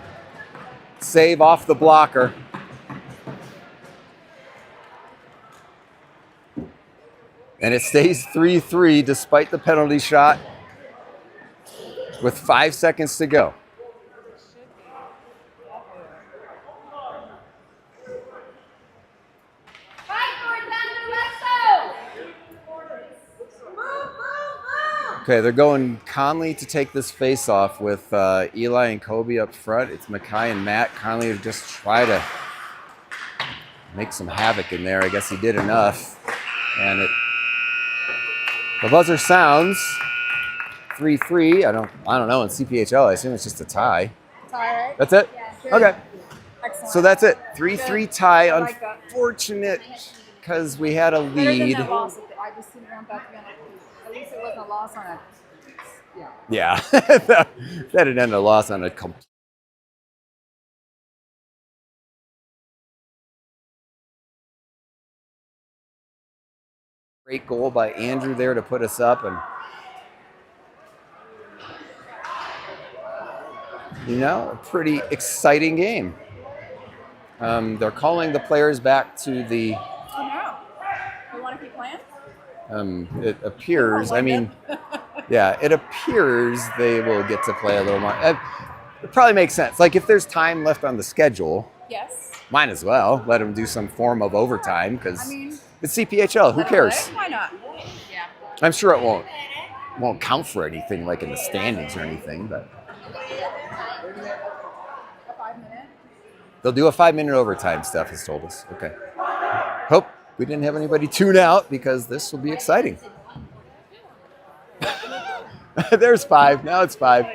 Save off the blocker. And it stays 3-3 despite the penalty shot with 5 seconds to go. Okay, they're going Conley to take this face-off with Eli and Kobe up front. It's Mackay and Matt. Conley to just try to make some havoc in there. I guess he did enough. And the buzzer sounds 3-3. I don't know in CPHL. I assume it's just a tie. Tie, right? That's it? Yeah. Okay. Excellent. So that's it. 3-3 tie. I like that. Unfortunate because we had a Better than lead. that loss. I just didn't want that to be on at least it wasn't a loss on a. Yeah. Yeah. That had ended a loss on a complete. Great goal by Andrew there to put us up, and a pretty exciting game. They're calling the players back to the. Oh no! You want to keep playing? It appears. I mean, yeah, it appears they will get to play a little more. It probably makes sense. Like if there's time left on the schedule, Yes. might as well let them do some form of overtime because. I mean, it's CPHL. Who cares? why not? Yeah. I'm sure it won't count for anything like in the standings or anything, but A 5 minute. they'll do a 5-minute overtime, Steph has told us. Okay. Hope we didn't have anybody tune out because this will be exciting. There's 5. Now it's 5.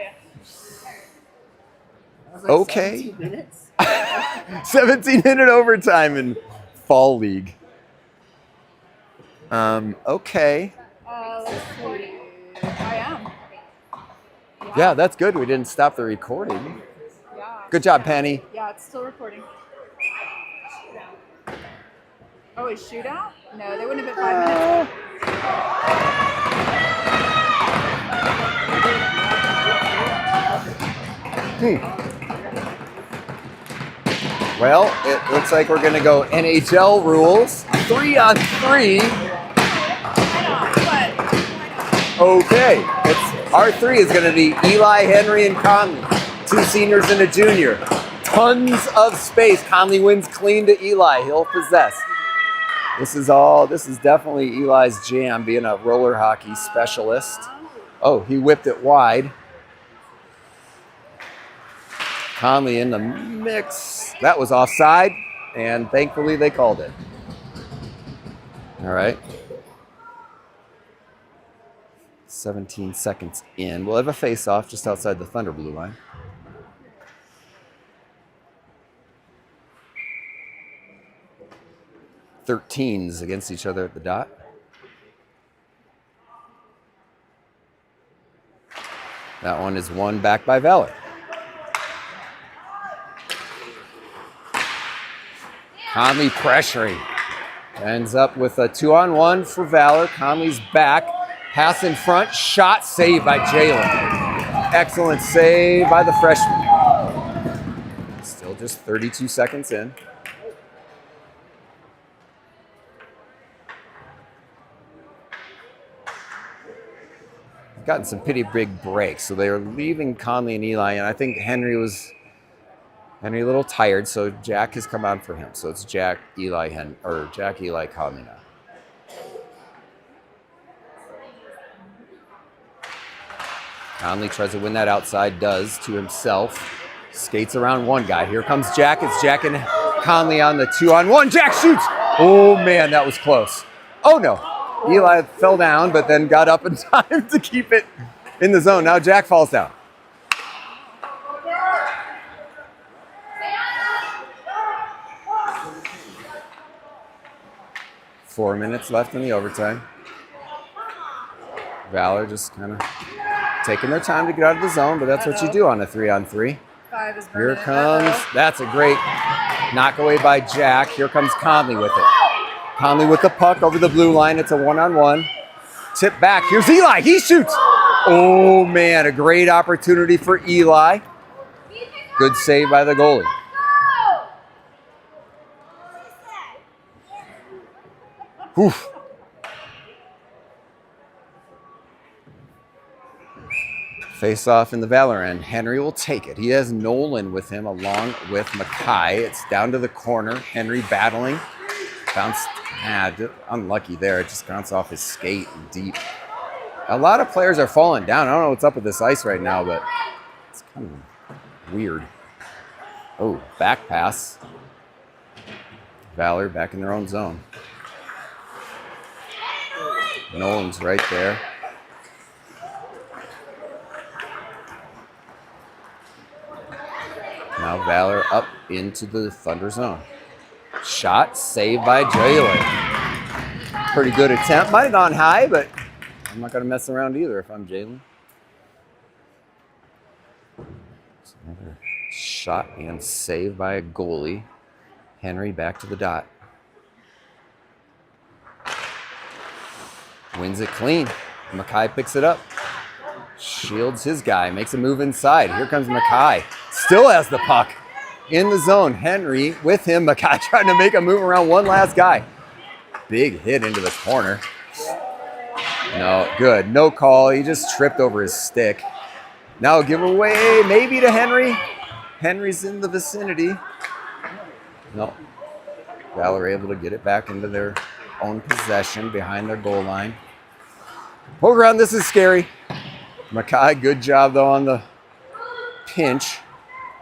Okay. 17-minute overtime in Fall League. Okay. Let's see. I am. Yeah, that's good. We didn't stop the recording. Yeah. Good job, Penny. Yeah, it's still recording. Oh, a shootout? No, they wouldn't have been 5 minutes. Well, it looks like we're going to go NHL rules. 3-on-3. Okay. R3 is going to be Eli, Henry, and Conley. 2 seniors and a junior. Tons of space. Conley wins clean to Eli. He'll possess. This is definitely Eli's jam, being a roller hockey specialist. Oh, he whipped it wide. Conley in the mix. That was offside, and thankfully they called it. All right. 17 seconds in. We'll have a face-off just outside the Thunder blue line. Thirteens against each other at the dot. That one is won back by Valor. Conley pressuring. Ends up with a 2-on-1 for Valor. Conley's back. Pass in front. Shot saved by Jalen. Excellent save by the freshman. Still just 32 seconds in. Gotten some pretty big breaks, so they were leaving Conley and Eli, and I think Henry a little tired, so Jack has come on for him. So it's Jack, Eli, Conley now. Conley tries to win that outside, does to himself. Skates around one guy. Here comes Jack. It's Jack and Conley on the 2-on-1. Jack shoots. Oh man, that was close. Oh no. Eli fell down, but then got up in time to keep it in the zone. Now Jack falls down. Four minutes left in the overtime. Valor just kind of taking their time to get out of the zone, but that's what you do on a 3-on-3. Here comes, that's a great knockaway by Jack. Here comes Conley with it. Conley with the puck over the blue line. It's a 1-on-1. Tip back. Here's Eli. He shoots. Oh, man, a great opportunity for Eli. Good save by the goalie. Whew. Face off in the Valor end. Henry will take it. He has Nolan with him along with Mackay. It's down to the corner. Henry battling. Bounced. Unlucky there. It just bounced off his skate and deep. A lot of players are falling down. I don't know what's up with this ice right now, but it's kind of weird. Oh, back pass. Valor back in their own zone. Nolan's right there. Now Valor up into the Thunder zone. Shot saved by Jalen. Pretty good attempt. Might have gone high, but I'm not going to mess around either if I'm Jalen. Another shot and save by a goalie. Henry back to the dot. Wins it clean. Mackay picks it up. Shields his guy. Makes a move inside. Here comes Mackay. Still has the puck. In the zone. Henry with him. Mackay trying to make a move around one last guy. Big hit into the corner. No, good. No call. He just tripped over his stick. Now give away maybe to Henry. Henry's in the vicinity. No. Valor able to get it back into their own possession behind their goal line. Poke around, this is scary. Mackay, good job though on the pinch.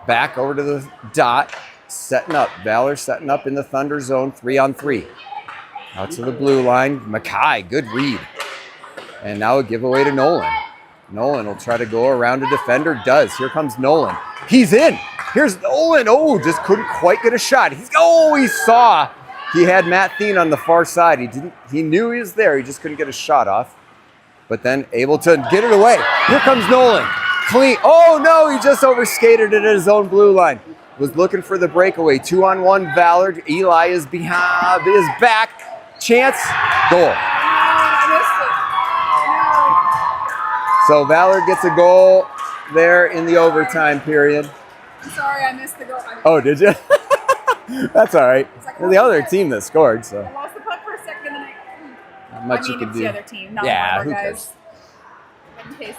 Back over to the dot, setting up. Valor setting up in the Thunder zone, 3-on-3. Out to the blue line. Mackay, good read. And now a giveaway to Nolan. Nolan will try to go around a defender, does. Here comes Nolan. He's in. Here's Nolan. Oh, just couldn't quite get a shot. He saw he had Matt Thien on the far side. He knew he was there. He just couldn't get a shot off. But then able to get it away. Here comes Nolan. Clean. Oh no, he just overskated it at his own blue line. Was looking for the breakaway. 2-on-1 Valor. Eli is behind, is back. Chance. Goal. So Valor gets a goal there in the overtime period. I'm sorry, I missed the goal. Oh, did you? That's all right. They're the other team that scored, so. I lost the puck for a second and then not much you can do. The other team, not yeah, one of who our cares? guys. In case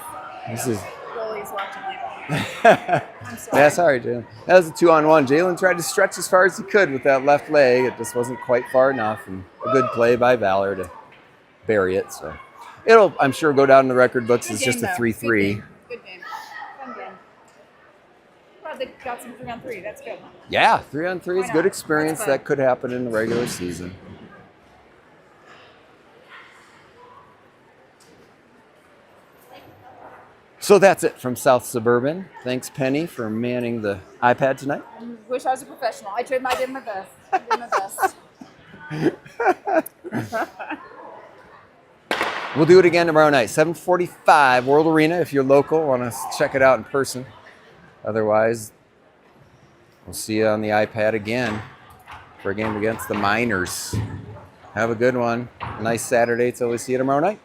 This is. goalie's watching later. I'm sorry. Yeah, sorry, Jalen. That was a 2-on-1. Jalen tried to stretch as far as he could with that left leg. It just wasn't quite far enough, and a good play by Valor to bury it. So it'll, I'm sure, go down in the record books as just a 3-3. Good game. Fun game. Glad they got some 3-on-3. That's good. Yeah, 3-on-3 is Why good not? experience. That's fun. That could happen in the regular season. So that's it from South Suburban. Thanks, Penny, for manning the iPad tonight. Wish I was a professional. I did my best. I did my best. We'll do it again tomorrow night, 7:45, World Arena. If you're local, want to check it out in person. Otherwise, we'll see you on the iPad again for a game against the Miners. Have a good one. Nice Saturday till we see you tomorrow night.